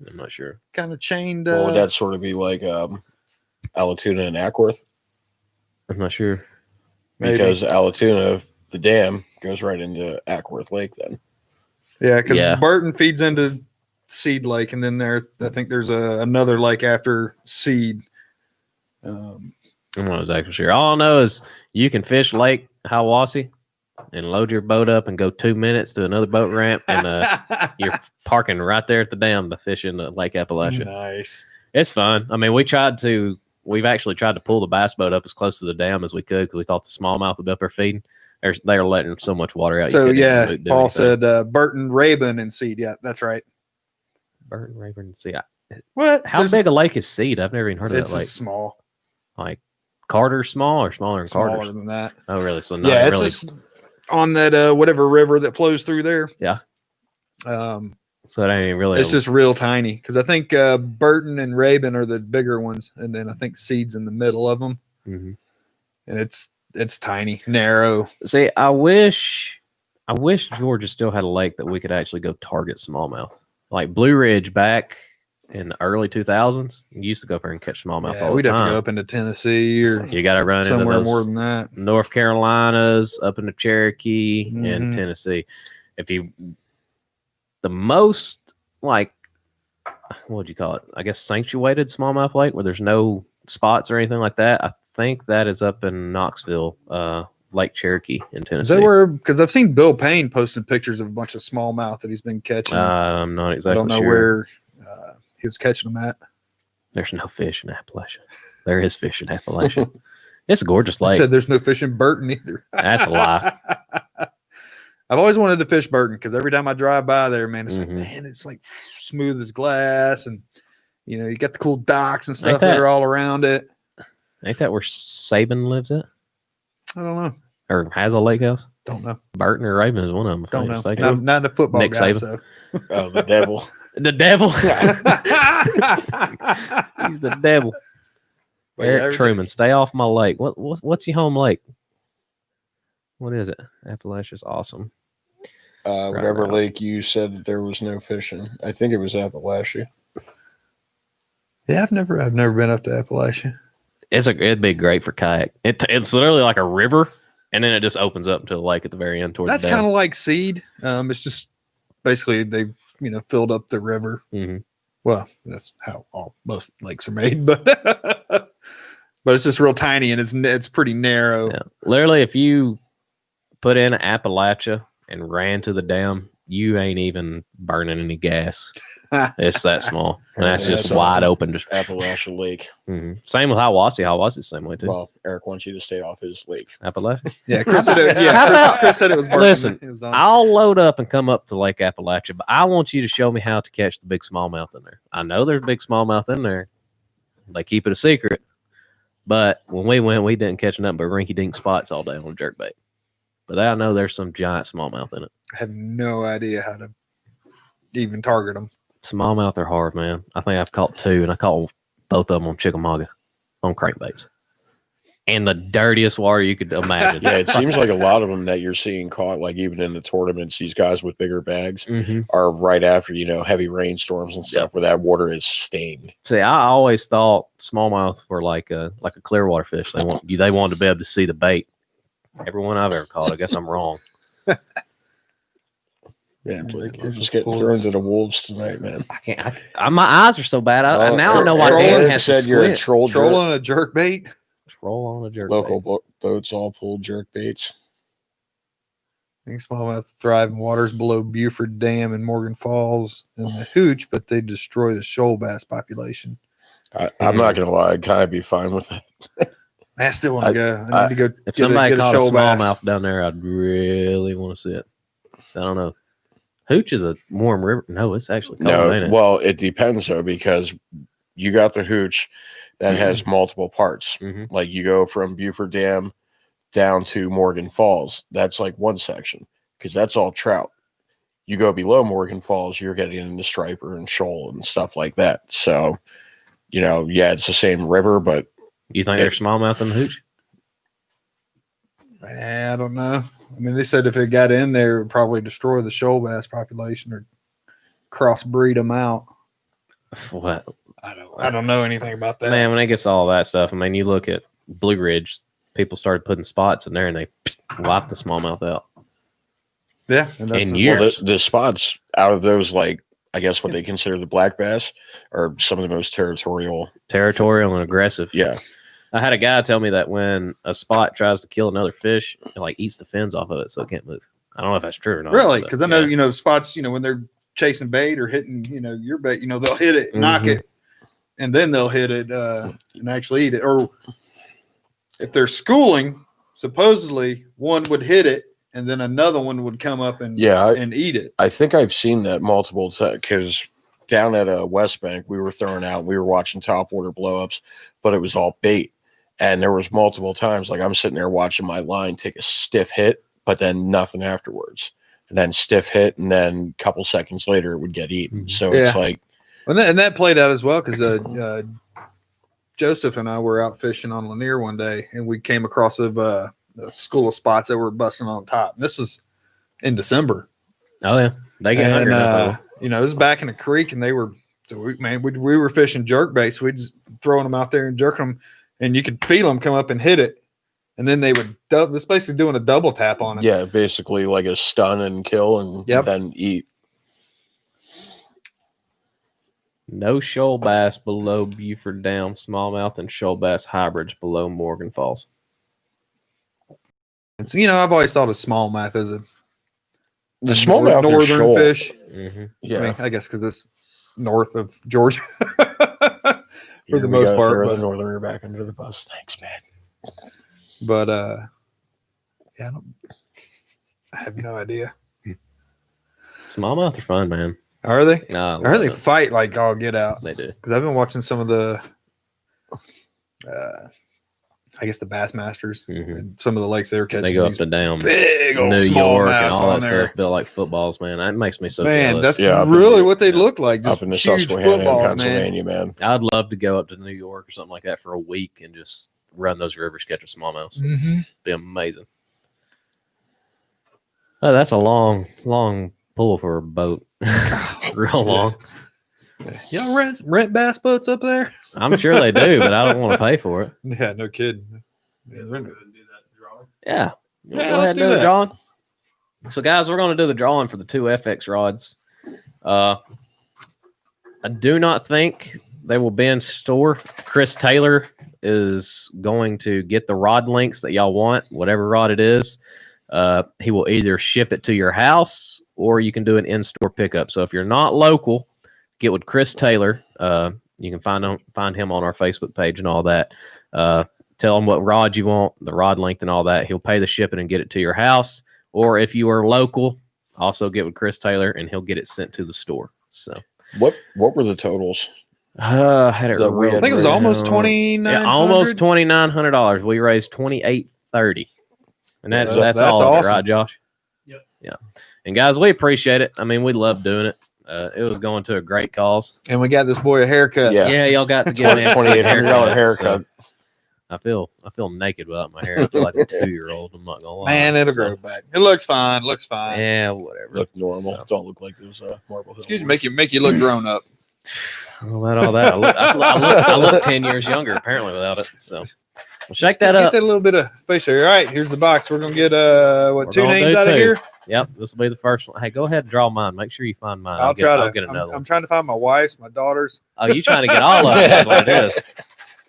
Speaker 2: I'm
Speaker 1: not sure.
Speaker 2: Kind of chained.
Speaker 3: Well, would that sort of be like Allatoona and Ackworth?
Speaker 1: I'm not sure.
Speaker 3: Because Allatoona, the dam, goes right into Ackworth Lake then.
Speaker 2: Yeah, because Burton feeds into Seed Lake, and then I think there's another lake after Seed.
Speaker 1: I'm not exactly sure. All I know is you can fish Lake Hiwassee and load your boat up and go 2 minutes to another boat ramp, and you're parking right there at the dam to fish in the Lake Appalachia.
Speaker 2: Nice.
Speaker 1: It's fun. I mean, we've actually tried to pull the bass boat up as close to the dam as we could because we thought the smallmouth would be up there feeding. They're letting so much water out.
Speaker 2: So yeah, Paul said Burton, Rabun, and Seed. Yeah, that's right.
Speaker 1: Burton, Rabun, and Seed.
Speaker 2: What?
Speaker 1: How big a lake is Seed? I've never even heard of that lake.
Speaker 2: It's small.
Speaker 1: Like Carter small or smaller than Carter?
Speaker 2: Smaller than that.
Speaker 1: Oh, really? So
Speaker 2: yeah, it's just on that whatever river that flows through there.
Speaker 1: Yeah. So it ain't really.
Speaker 2: It's just real tiny because I think Burton and Rabun are the bigger ones, and then I think Seed's in the middle of them. And it's tiny, narrow.
Speaker 1: See, I wish Georgia still had a lake that we could actually go target smallmouth. Like Blue Ridge back in the early 2000s, you used to go up there and catch smallmouth all the time.
Speaker 2: We'd have to go up into Tennessee or
Speaker 1: you got to run
Speaker 2: somewhere
Speaker 1: into
Speaker 2: more than that.
Speaker 1: North Carolinas, up into Cherokee and Tennessee. The most, like, what would you call it? I guess sanctuated smallmouth lake where there's no spots or anything like that. I think that is up in Knoxville, Lake Cherokee in Tennessee.
Speaker 2: Is that where? Because I've seen Bill Payne posting pictures of a bunch of smallmouth that he's been catching.
Speaker 1: I'm not exactly sure.
Speaker 2: I don't know where he was catching them at.
Speaker 1: There's no fish in Appalachia. There is fish in Appalachia. It's a gorgeous lake.
Speaker 2: You said there's no fish in Burton either.
Speaker 1: That's a lie.
Speaker 2: I've always wanted to fish Burton because every time I drive by there, man, it's like, man, it's like smooth as glass, and you got the cool docks and stuff that are all around it.
Speaker 1: Ain't that where Saban lives at?
Speaker 2: I don't know.
Speaker 1: Or has a lake house?
Speaker 2: Don't know.
Speaker 1: Burton or Raven is one of them.
Speaker 2: Don't know. Not a football
Speaker 1: Nick
Speaker 2: guy.
Speaker 1: Saban.
Speaker 2: So.
Speaker 3: Oh, the devil.
Speaker 1: The devil. He's the devil. Eric Truman, stay off my lake. What's your home lake? What is it? Appalachia's awesome.
Speaker 3: Whatever lake you said that there was no fishing. I think it was Appalachia.
Speaker 2: Yeah, I've never been up to Appalachia.
Speaker 1: It'd be great for kayak. It's literally like a river, and then it just opens up to a lake at the very end towards.
Speaker 2: That's kind of like Seed. It's just basically they filled up the river. Well, that's how most lakes are made, but it's just real tiny and it's pretty narrow.
Speaker 1: Yeah. Literally, if you put in Appalachia and ran to the dam, you ain't even burning any gas. It's that small, and that's
Speaker 3: Yeah,
Speaker 1: just
Speaker 3: that's
Speaker 1: wide
Speaker 3: awesome.
Speaker 1: open. Just
Speaker 3: Appalachian Lake.
Speaker 1: Same with Hiawassee. Hiawassee's the same way too.
Speaker 3: Well, Eric wants you to stay off his lake.
Speaker 1: Appalachia.
Speaker 2: Yeah, Chris said it. Yeah, Chris said it was. Burning.
Speaker 1: Listen,
Speaker 2: It was on.
Speaker 1: I'll load up and come up to Lake Appalachia, but I want you to show me how to catch the big smallmouth in there. I know there's big smallmouth in there. They keep it a secret, but when we went, we didn't catch nothing but rinky-dink spots all day on jerkbait. But I know there's some giant smallmouth in it.
Speaker 2: I have no idea how to even target them.
Speaker 1: Smallmouth are hard, man. I think I've caught 2, and I caught both of them on Chickamauga on crankbaits. And the dirtiest water you could imagine.
Speaker 3: Yeah, it seems like a lot of them that you're seeing caught, like even in the tournaments, these guys with bigger bags are right after, heavy rainstorms and stuff where that water is stained.
Speaker 1: See, I always thought smallmouth were like a clear water fish. They wanted to be able to see the bait. Everyone I've ever caught, I guess I'm wrong.
Speaker 3: Yeah, we're just getting thrown to the wolves tonight, man.
Speaker 1: I can't. My eyes are so bad. Now I know why Dan has to
Speaker 3: said you're a
Speaker 1: squint.
Speaker 2: Troll on a jerk bait.
Speaker 1: Troll on a jerk.
Speaker 3: Local boats all pull jerk baits.
Speaker 2: I think smallmouth thrive in waters below Buford Dam and Morgan Falls and the Hooch, but they destroy the shoal bass population.
Speaker 3: I'm not gonna lie, I'd kind of be fine with that.
Speaker 2: I still want to go. I need to go.
Speaker 1: If somebody caught a
Speaker 2: shoal bass.
Speaker 1: smallmouth down there, I'd really want to see it. So I don't know. Hooch is a warm river. No, it's actually cold, ain't it?
Speaker 3: Well, it depends though, because you got the Hooch that has multiple parts. Like you go from Buford Dam down to Morgan Falls. That's like one section because that's all trout. You go below Morgan Falls, you're getting into striper and shoal and stuff like that. So, it's the same river, but
Speaker 1: You think there's smallmouth in the Hooch?
Speaker 2: I don't know. I mean, they said if it got in there, it would probably destroy the shoal bass population or crossbreed them out.
Speaker 1: What?
Speaker 2: I don't know anything about that.
Speaker 1: Man, when it gets all that stuff, I mean, you look at Blue Ridge, people started putting spots in there and they wiped the smallmouth out.
Speaker 2: Yeah. And that's
Speaker 3: the spots out of those, like, I guess what they consider the black bass are some of the most territorial
Speaker 1: and aggressive.
Speaker 3: Yeah.
Speaker 1: I had a guy tell me that when a spot tries to kill another fish, it like eats the fins off of it so it can't move. I don't know if that's true or not.
Speaker 2: Really? Because I know, spots, when they're chasing bait or hitting, your bait, they'll hit it, knock it, and then they'll hit it and actually eat it. Or if they're schooling, supposedly one would hit it and then another one would come up and eat it.
Speaker 3: I think I've seen that multiple times because down at West Bank, we were watching topwater blowups, but it was all bait. And there was multiple times, like I'm sitting there watching my line take a stiff hit, but then nothing afterwards. And then stiff hit, and then a couple seconds later it would get eaten. So it's like,
Speaker 2: and that played out as well because Joseph and I were out fishing on Lanier one day, and we came across a school of spots that were busting on top. And this was in December.
Speaker 1: Oh yeah, they get hungry enough.
Speaker 2: It was back in the creek, and they were we were fishing jerk baits. We just throwing them out there and jerking them, and you could feel them come up and hit it. And then they would, this basically doing a double tap on it.
Speaker 3: Yeah, basically like a stun and kill and then eat.
Speaker 1: No shoal bass below Buford Dam, smallmouth and shoal bass hybrids below Morgan Falls.
Speaker 2: And so, I've always thought of smallmouth as
Speaker 3: the smallmouth
Speaker 2: northern fish.
Speaker 3: Yeah.
Speaker 2: I mean, I guess because it's north of Georgia for the most part.
Speaker 3: Throw the northerner back under the bus. Thanks, man.
Speaker 2: But I have no idea.
Speaker 1: Smallmouth are fun, man.
Speaker 2: Are they?
Speaker 1: No,
Speaker 2: I heard they fight like all get out.
Speaker 1: They do.
Speaker 2: Because I've been watching some of the, I guess the Bassmasters and some of the lakes they were catching.
Speaker 1: They go up to down
Speaker 2: big old
Speaker 1: New York and all that
Speaker 2: there.
Speaker 1: stuff, built like footballs, man. That makes me so
Speaker 2: man.
Speaker 1: jealous.
Speaker 2: That's really what they look like. Just
Speaker 3: up in the
Speaker 2: huge
Speaker 3: Susquehanna,
Speaker 2: footballs,
Speaker 3: Pennsylvania, man.
Speaker 1: I'd love to go up to New York or something like that for a week and just run those rivers catching smallmouths. Be amazing. Oh, that's a long pull for a boat. Real long.
Speaker 2: Y'all rent bass boats up there?
Speaker 1: I'm sure they do, but I don't want to pay for it.
Speaker 2: Yeah, no kidding.
Speaker 4: Yeah, we're gonna do that drawing.
Speaker 1: Yeah.
Speaker 2: Yeah,
Speaker 1: Go
Speaker 2: let's
Speaker 1: ahead and
Speaker 2: do
Speaker 1: do the
Speaker 2: that.
Speaker 1: drawing. So, guys, we're going to do the drawing for the 2 FX rods. I do not think they will be in store. Chris Taylor is going to get the rod links that y'all want, whatever rod it is. He will either ship it to your house or you can do an in-store pickup. So if you're not local, get with Chris Taylor. You can find him on our Facebook page and all that. Tell him what rod you want, the rod length and all that. He'll pay the shipping and get it to your house. Or if you are local, also get with Chris Taylor and he'll get it sent to the store. So
Speaker 3: what were the totals?
Speaker 1: I had it.
Speaker 3: I
Speaker 2: think it was almost $2,900.
Speaker 1: Almost $2,900. We raised $2,830, and that's all of
Speaker 2: awesome.
Speaker 1: it, right, Josh?
Speaker 4: Yep.
Speaker 1: Yeah. And guys, we appreciate it. I mean, we love doing it. It was going to a great cause.
Speaker 2: And we got this boy a haircut.
Speaker 3: Yeah.
Speaker 1: Y'all got to get me a
Speaker 3: $2,800 haircut.
Speaker 1: So I feel naked without my hair. I feel like a 2-year-old. I'm not gonna lie.
Speaker 2: Man, it'll grow back. It looks fine.
Speaker 1: Yeah, whatever.
Speaker 3: Look normal.
Speaker 1: So.
Speaker 3: Don't look like those Marble Hill.
Speaker 2: Excuse me, make you look grown up.
Speaker 1: All that. I look 10 years younger apparently without it. So we'll shake that up.
Speaker 2: Get that little bit of facial hair. All right, here's the box. We're gonna get
Speaker 1: We're
Speaker 2: 2
Speaker 1: gonna
Speaker 2: names
Speaker 1: do
Speaker 2: out of
Speaker 1: 2.
Speaker 2: here.
Speaker 1: Yep, this will be the first one. Hey, go ahead and draw mine. Make sure you find mine.
Speaker 2: I'll
Speaker 1: get another
Speaker 2: I'm
Speaker 1: one.
Speaker 2: trying to find my wife's, my daughter's.
Speaker 1: Oh, you trying to get all of them? That's what it is.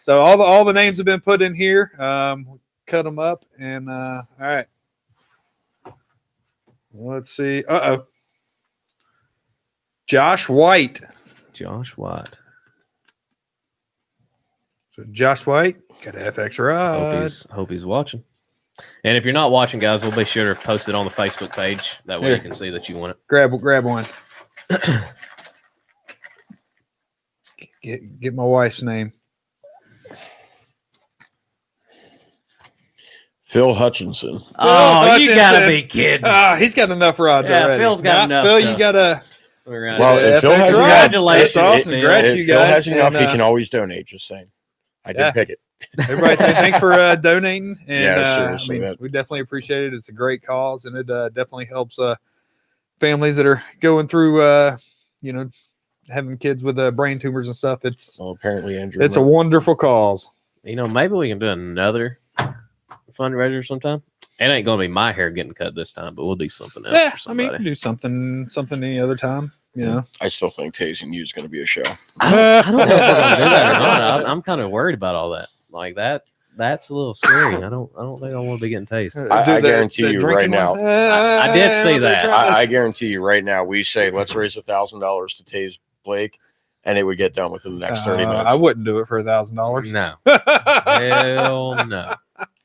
Speaker 2: So all the names have been put in here. Cut them up and all right. Let's see. Josh White.
Speaker 1: Josh White.
Speaker 2: So Josh White got an FX rod.
Speaker 1: Hope he's watching. And if you're not watching, guys, we'll be sure to post it on the Facebook page. That way you can see that you want it.
Speaker 2: Grab one. Get my wife's name.
Speaker 3: Phil Hutchinson.
Speaker 1: Oh, you gotta be kidding.
Speaker 2: He's got enough rods
Speaker 1: Yeah,
Speaker 2: already.
Speaker 1: Phil's got enough
Speaker 2: Phil,
Speaker 1: stuff.
Speaker 2: you gotta.
Speaker 3: Well,
Speaker 2: if
Speaker 3: Phil has
Speaker 1: Congratulations,
Speaker 2: That's awesome.
Speaker 1: man.
Speaker 2: Congrats,
Speaker 3: If
Speaker 2: you
Speaker 3: Phil
Speaker 2: guys.
Speaker 3: has enough,
Speaker 2: And,
Speaker 3: he can always donate. Just saying. I did pick it.
Speaker 2: Everybody, thanks for donating. And
Speaker 3: Yeah, seriously,
Speaker 2: we definitely appreciate it. It's a great cause, and it definitely helps families that are going through, having kids with brain tumors and stuff. It's
Speaker 3: Apparently Andrew.
Speaker 2: a wonderful cause.
Speaker 1: Maybe we can do another fundraiser sometime. It ain't gonna be my hair getting cut this time, but we'll do something else.
Speaker 2: Yeah,
Speaker 1: for
Speaker 2: I mean,
Speaker 1: somebody.
Speaker 2: do something any other time.
Speaker 3: I still think tasing you is going to be a show.
Speaker 1: I don't know if we're gonna do that or not. I'm kind of worried about all that. Like that. That's a little scary. I don't think I want to be getting tased.
Speaker 3: I guarantee you right now.
Speaker 1: I did see that.
Speaker 3: I guarantee you right now. We say let's raise $1,000 to tase Blake, and it would get done within the next 30 minutes.
Speaker 2: I wouldn't do it for $1,000.
Speaker 1: No, hell no.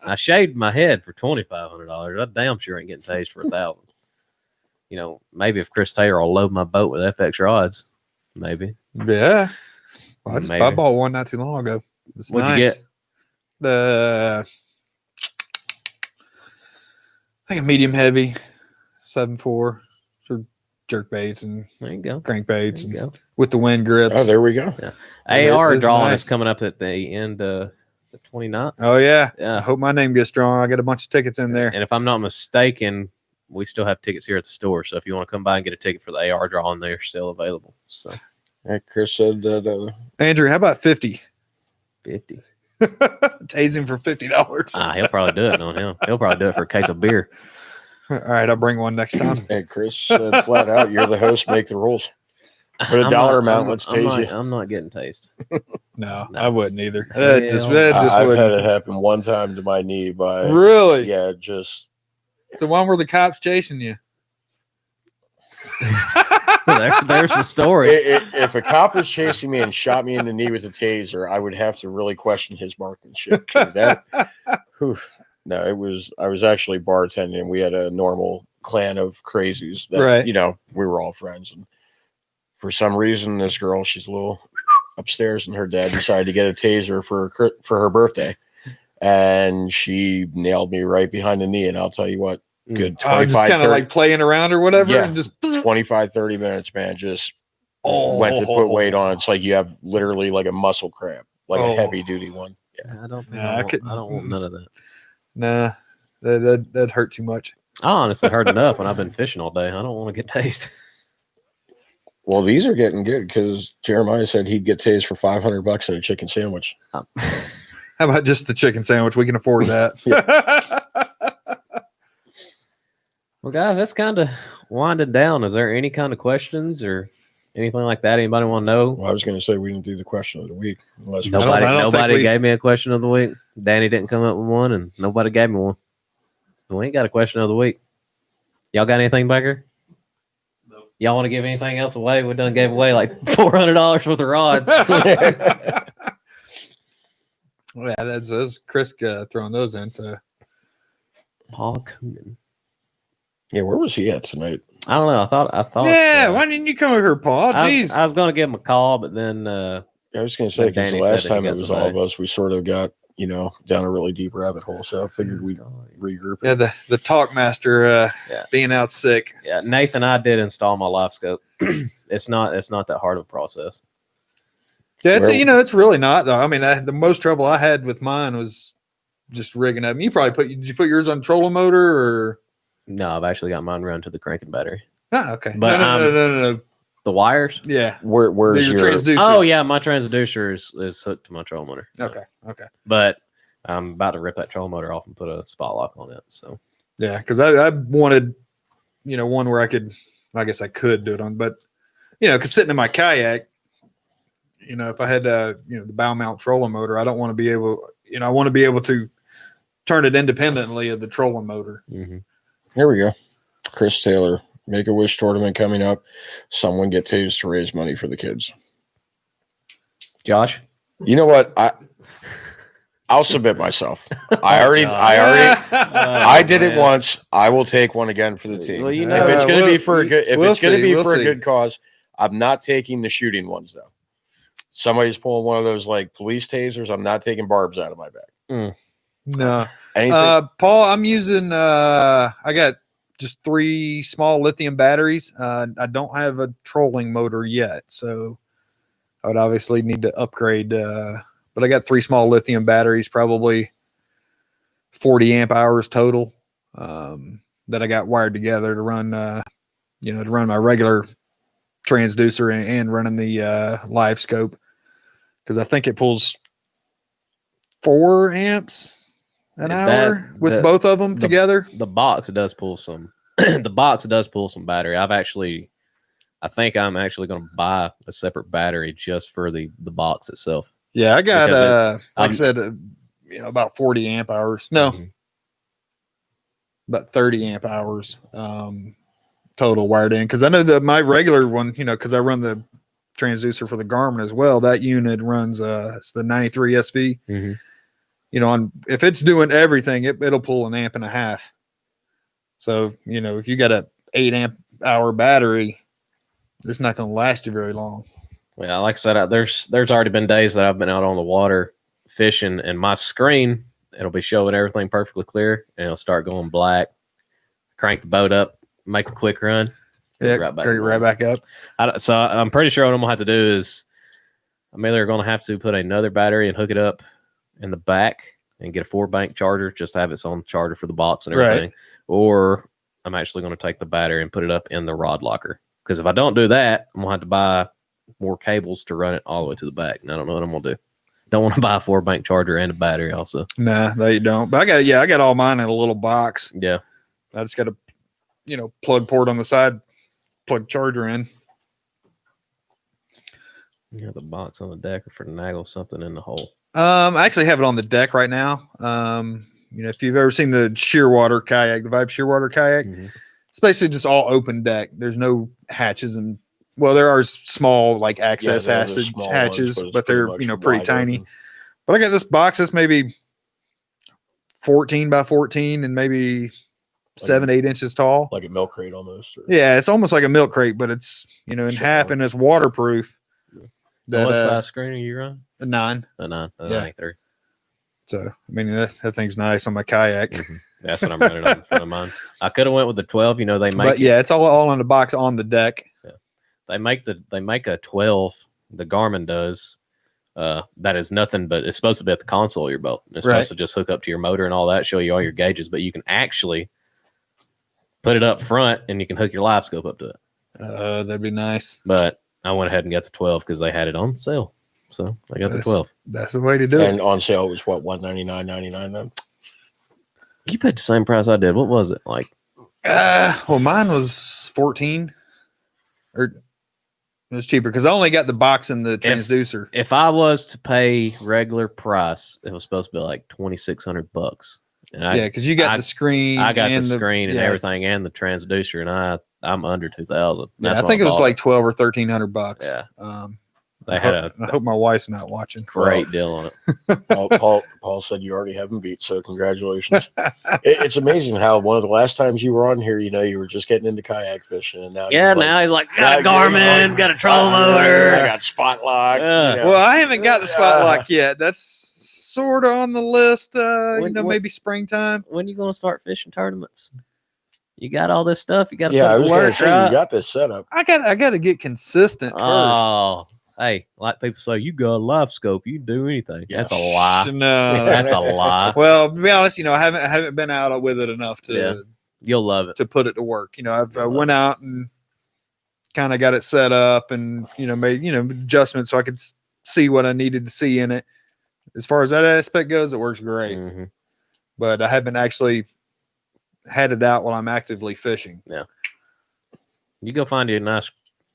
Speaker 1: I shaved my head for $2,500. I damn sure ain't getting tased for $1,000. Maybe if Chris Taylor will load my boat with FX rods, maybe.
Speaker 2: Yeah, I
Speaker 1: Maybe.
Speaker 2: bought one not too long ago. It's
Speaker 1: What'd
Speaker 2: nice.
Speaker 1: you get?
Speaker 2: I think a medium heavy 7.4 for jerk baits and
Speaker 1: There you go.
Speaker 2: crankbaits
Speaker 1: There you
Speaker 2: and
Speaker 1: go.
Speaker 2: with the wind grips.
Speaker 3: Oh, there we go.
Speaker 1: AR
Speaker 2: It's
Speaker 1: drawing
Speaker 2: nice.
Speaker 1: is coming up at the end of the 29th.
Speaker 2: Oh yeah. I
Speaker 1: Yeah.
Speaker 2: hope my name gets drawn. I got a bunch of tickets in there.
Speaker 1: And if I'm not mistaken, we still have tickets here at the store. So if you want to come by and get a ticket for the AR drawing, they're still available. So
Speaker 3: Chris said that.
Speaker 2: Andrew, how about 50?
Speaker 1: 50.
Speaker 2: Tasing for $50.
Speaker 1: He'll probably do it on him. He'll probably do it for a case of beer.
Speaker 2: All right, I'll bring one next time.
Speaker 3: Hey, Chris said flat out, you're the host, make the rules. For the dollar amount, let's tase you.
Speaker 1: I'm not getting tased.
Speaker 2: No,
Speaker 1: No.
Speaker 2: I wouldn't either.
Speaker 1: Hell
Speaker 2: That just
Speaker 3: I've had
Speaker 2: wouldn't.
Speaker 3: it happen one time to my knee by
Speaker 2: Really?
Speaker 3: yeah, just
Speaker 2: So why were the cops chasing you?
Speaker 1: There's the story.
Speaker 3: if a cop was chasing me and shot me in the knee with a taser, I would have to really question his marksmanship. 'Cause that, no, I was actually bartending, and we had a normal clan of crazies that
Speaker 2: Right.
Speaker 3: we were all friends, and for some reason, this girl, she's a little upstairs, and her dad decided to get a taser for her birthday, and she nailed me right behind the knee, and I'll tell you what, good
Speaker 2: Just
Speaker 3: 25,
Speaker 2: kind of
Speaker 3: 30,
Speaker 2: like playing around or whatever,
Speaker 3: Yeah.
Speaker 2: and just
Speaker 3: 25, 30 minutes, man, just went to put weight on. It's like you have literally like a muscle cramp, like a heavy duty one.
Speaker 1: I don't think
Speaker 2: Nah,
Speaker 1: I
Speaker 2: I
Speaker 1: want,
Speaker 2: couldn't-
Speaker 1: I don't want none of that.
Speaker 2: nah, that hurt too much.
Speaker 1: I honestly heard enough when I've been fishing all day. I don't want to get tased.
Speaker 3: Well, these are getting good because Jeremiah said he'd get tased for $500 and a chicken sandwich.
Speaker 2: How about just the chicken sandwich? We can afford that.
Speaker 1: Well, guys, that's kind of winding down. Is there any kind of questions or anything like that? Anybody want to know?
Speaker 3: Well, I was going to say we didn't do the question of the week unless we
Speaker 1: Nobody,
Speaker 2: I don't think
Speaker 1: nobody
Speaker 2: we-
Speaker 1: gave me a question of the week. Danny didn't come up with one, and nobody gave me one. We ain't got a question of the week. Y'all got anything back here? Y'all want to give anything else away? We done gave away like $400 worth of rods.
Speaker 2: Yeah, that's Chris throwing those in. So
Speaker 1: Paul Coonan.
Speaker 3: Yeah, where was he at tonight?
Speaker 1: I don't know. I thought.
Speaker 2: yeah, why didn't you come over here, Paul? Jeez.
Speaker 1: I was going to give him a call, but then
Speaker 3: I was going to say, because the
Speaker 1: Danny
Speaker 3: last
Speaker 1: said that he
Speaker 3: time it
Speaker 1: got
Speaker 3: was all
Speaker 1: somebody.
Speaker 3: of us, we sort of got, down a really deep rabbit hole. So I figured we'd regroup.
Speaker 2: Yeah, the talk master being out sick.
Speaker 1: Yeah, Nathan, I did install my live scope. It's not that hard of a process.
Speaker 2: Yeah, it's really not though. I mean, the most trouble I had with mine was just rigging up. Did you put yours on trolling motor or?
Speaker 1: No, I've actually got mine run to the cranking battery.
Speaker 2: Oh, okay.
Speaker 1: But
Speaker 2: no.
Speaker 1: The wires?
Speaker 2: Yeah.
Speaker 3: Where's your
Speaker 2: transducer?
Speaker 1: Oh yeah, my transducer is hooked to my trolling motor.
Speaker 2: Okay.
Speaker 1: But I'm about to rip that trolling motor off and put a spot lock on it. So
Speaker 2: yeah, because I wanted, one where I could do it on, but because sitting in my kayak, if I had the bow mount trolling motor, I don't want to be able, I want to be able to turn it independently of the trolling motor.
Speaker 1: mm-hmm.
Speaker 3: Here we go. Chris Taylor, Make-A-Wish tournament coming up. Someone get tased to raise money for the kids.
Speaker 1: Josh,
Speaker 3: you know what? I'll submit myself. I did it once. I will take one again for the team.
Speaker 1: Well,
Speaker 3: if it's going to be for a good cause, I'm not taking the shooting ones though. Somebody's pulling one of those like police tasers. I'm not taking barbs out of my bag.
Speaker 2: No.
Speaker 3: Anything?
Speaker 2: Paul, I'm using. I got just 3 small lithium batteries. I don't have a trolling motor yet, so I would obviously need to upgrade. But I got 3 small lithium batteries, probably 40 amp hours total, that I got wired together to run, to run my regular transducer and running the live scope, because I think it pulls 4 amps an hour with both of them together.
Speaker 1: The box does pull some. The box does pull some battery. I think I'm actually going to buy a separate battery just for the box itself.
Speaker 2: Yeah, I got I said, about 40 amp hours. No, about 30 amp hours total wired in. Because I know that my regular one, because I run the transducer for the Garmin as well. That unit runs it's the 93 SV.
Speaker 1: Mm-hmm.
Speaker 2: If it's doing everything, it'll pull 1.5 amps. So if you got a 8 amp hour battery, it's not going to last you very long.
Speaker 1: Yeah, like I said, there's already been days that I've been out on the water fishing, and my screen, it'll be showing everything perfectly clear, and it'll start going black. Crank the boat up, make a quick run.
Speaker 2: Yeah, right back up.
Speaker 1: So I'm pretty sure what I'm gonna have to do is I'm either going to have to put another battery and hook it up in the back and get a 4-bank charger just to have its own charger for the box and everything, or I'm actually going to take the battery and put it up in the rod locker. Because if I don't do that, I'm gonna have to buy more cables to run it all the way to the back, and I don't know what I'm gonna do. Don't want to buy a 4-bank charger and a battery also.
Speaker 2: Nah, they don't. But I got all mine in a little box.
Speaker 1: Yeah,
Speaker 2: I just got a plug port on the side, plug charger in.
Speaker 1: You have the box on the deck or for naggle something in the hole.
Speaker 2: I actually have it on the deck right now. If you've ever seen the Shearwater kayak, the Vibe Shearwater kayak, it's basically just all open deck. There's no hatches, and there are small like access hatches, but they're pretty tiny. Open. But I got this box that's maybe 14 by 14 and maybe 7-8 inches tall,
Speaker 3: like a milk crate almost.
Speaker 2: Yeah, it's almost like a milk crate, but it's in half and it's waterproof.
Speaker 1: What size screen are you running?
Speaker 2: A 9.
Speaker 1: A 9. A
Speaker 2: yeah.
Speaker 1: 93.
Speaker 2: So I mean that thing's nice on my kayak.
Speaker 1: That's what I'm running on in front of mine. I could have went with the 12. They make.
Speaker 2: But it's all in the box on the deck.
Speaker 1: Yeah. They make a 12. The Garmin does. That is nothing but it's supposed to be at the console of your boat. It's supposed to just hook up to your motor and all that, show you all your gauges, but you can actually put it up front and you can hook your live scope up to it.
Speaker 2: That'd be nice.
Speaker 1: But I went ahead and got the 12 because they had it on sale. So I got the 12.
Speaker 2: That's the way to do it.
Speaker 3: And on sale it was what, $199.99 then?
Speaker 1: You paid the same price I did. What was it like?
Speaker 2: Mine was 14. Or it was cheaper because I only got the box and the transducer.
Speaker 1: If I was to pay regular price, it was supposed to be like $2,600. And
Speaker 2: because you got the screen.
Speaker 1: I got the screen and everything and the transducer, and I'm under 2,000.
Speaker 2: Yeah, I think it was like 12 or 1,300 bucks.
Speaker 1: Yeah.
Speaker 2: I hope my wife's not watching.
Speaker 1: great deal on it.
Speaker 3: Paul said you already have him beat, so congratulations. It's amazing how one of the last times you were on here, you were just getting into kayak fishing, and now
Speaker 1: Now he's like, got a Garmin, got a troll motor.
Speaker 3: I got spot lock.
Speaker 1: Yeah.
Speaker 2: Well, I haven't got the spot lock yet. That's sort of on the list. Maybe springtime.
Speaker 1: When you gonna start fishing tournaments? You got all this stuff. You got to
Speaker 3: I
Speaker 1: put it
Speaker 3: was
Speaker 1: to
Speaker 3: going to
Speaker 1: work,
Speaker 3: say
Speaker 1: right?
Speaker 3: you got this set up.
Speaker 2: I got to get consistent first.
Speaker 1: Oh, hey, like people say, you got a live scope. You can do anything.
Speaker 3: Yeah.
Speaker 1: That's a lie.
Speaker 2: No,
Speaker 1: That's a lie.
Speaker 2: Well, to be honest, I haven't been out with it enough to
Speaker 1: You'll love it.
Speaker 2: to put it to work. I went out and kind of got it set up and made adjustments so I could see what I needed to see in it. As far as that aspect goes, it works great.
Speaker 1: Mhm.
Speaker 2: But I haven't actually had it out while I'm actively fishing.
Speaker 1: Yeah. You go find you a nice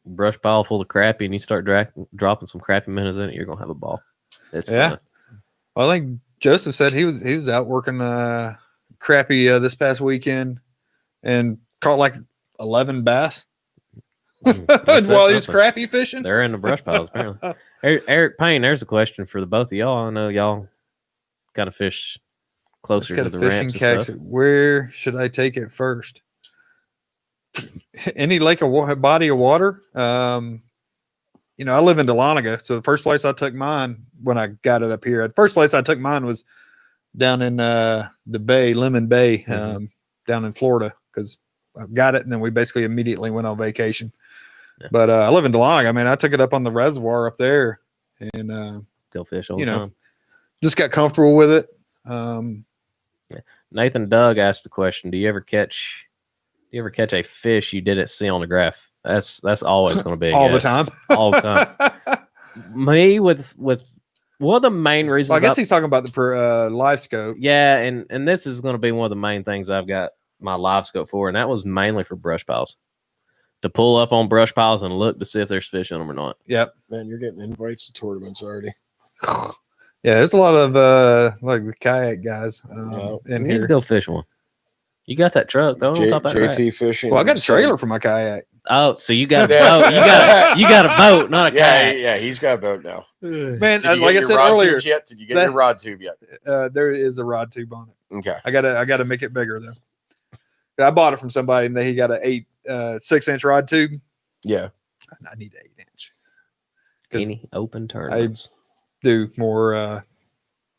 Speaker 1: brush pile full of crappie and you start dropping some crappie minnows in it, you're gonna have a ball. It's fun.
Speaker 2: Well, I think Joseph said he was out working crappie this past weekend and caught like 11 bass
Speaker 1: That's
Speaker 2: while he was
Speaker 1: something.
Speaker 2: crappie fishing.
Speaker 1: They're in the brush piles apparently. Eric Payne, there's a question for the both of y'all. I know y'all kind of fish closer to the
Speaker 2: fishing
Speaker 1: ramps and
Speaker 2: kayak.
Speaker 1: stuff.
Speaker 2: Where should I take it first? Any lake or body of water. I live in Dahlonega, so the first place I took mine when I got it up here. The first place I took mine was down in the Bay, Lemon Bay, down in Florida, because I got it and then we basically immediately went on vacation.
Speaker 1: Yeah.
Speaker 2: But I live in Dahlonega. I mean, I took it up on the reservoir up there and
Speaker 1: Go fish all the time.
Speaker 2: just got comfortable with it.
Speaker 1: Nathan Doug asked the question: Do you ever catch a fish you didn't see on the graph? That's always going to be a
Speaker 2: all the
Speaker 1: guess.
Speaker 2: time.
Speaker 1: All the time. Me with one of the main reasons.
Speaker 2: Well, I guess he's talking about the live scope.
Speaker 1: Yeah, and this is going to be one of the main things I've got my live scope for, and that was mainly for brush piles. To pull up on brush piles and look to see if there's fish in them or not.
Speaker 2: Yep.
Speaker 3: Man, you're getting invites to tournaments already.
Speaker 2: Yeah, there's a lot of like the kayak guys in
Speaker 1: You need to
Speaker 2: here.
Speaker 1: go fish one. You got that truck though. on top of that rack.
Speaker 3: JT fishing.
Speaker 2: Well, I got a trailer for my kayak.
Speaker 1: Oh, so you got a boat. You got a boat, not a kayak.
Speaker 3: Yeah, he's got a boat now.
Speaker 2: Man,
Speaker 3: Did you
Speaker 2: like
Speaker 3: get
Speaker 2: I
Speaker 3: your
Speaker 2: said
Speaker 3: rod
Speaker 2: earlier,
Speaker 3: tubes yet? Did you get your rod tube yet?
Speaker 2: there is a rod tube on it.
Speaker 3: Okay.
Speaker 2: I gotta make it bigger though. I bought it from somebody and he got a 6-inch rod tube.
Speaker 3: Yeah.
Speaker 2: I need an 8-inch.
Speaker 1: Any open tournaments?
Speaker 2: Do more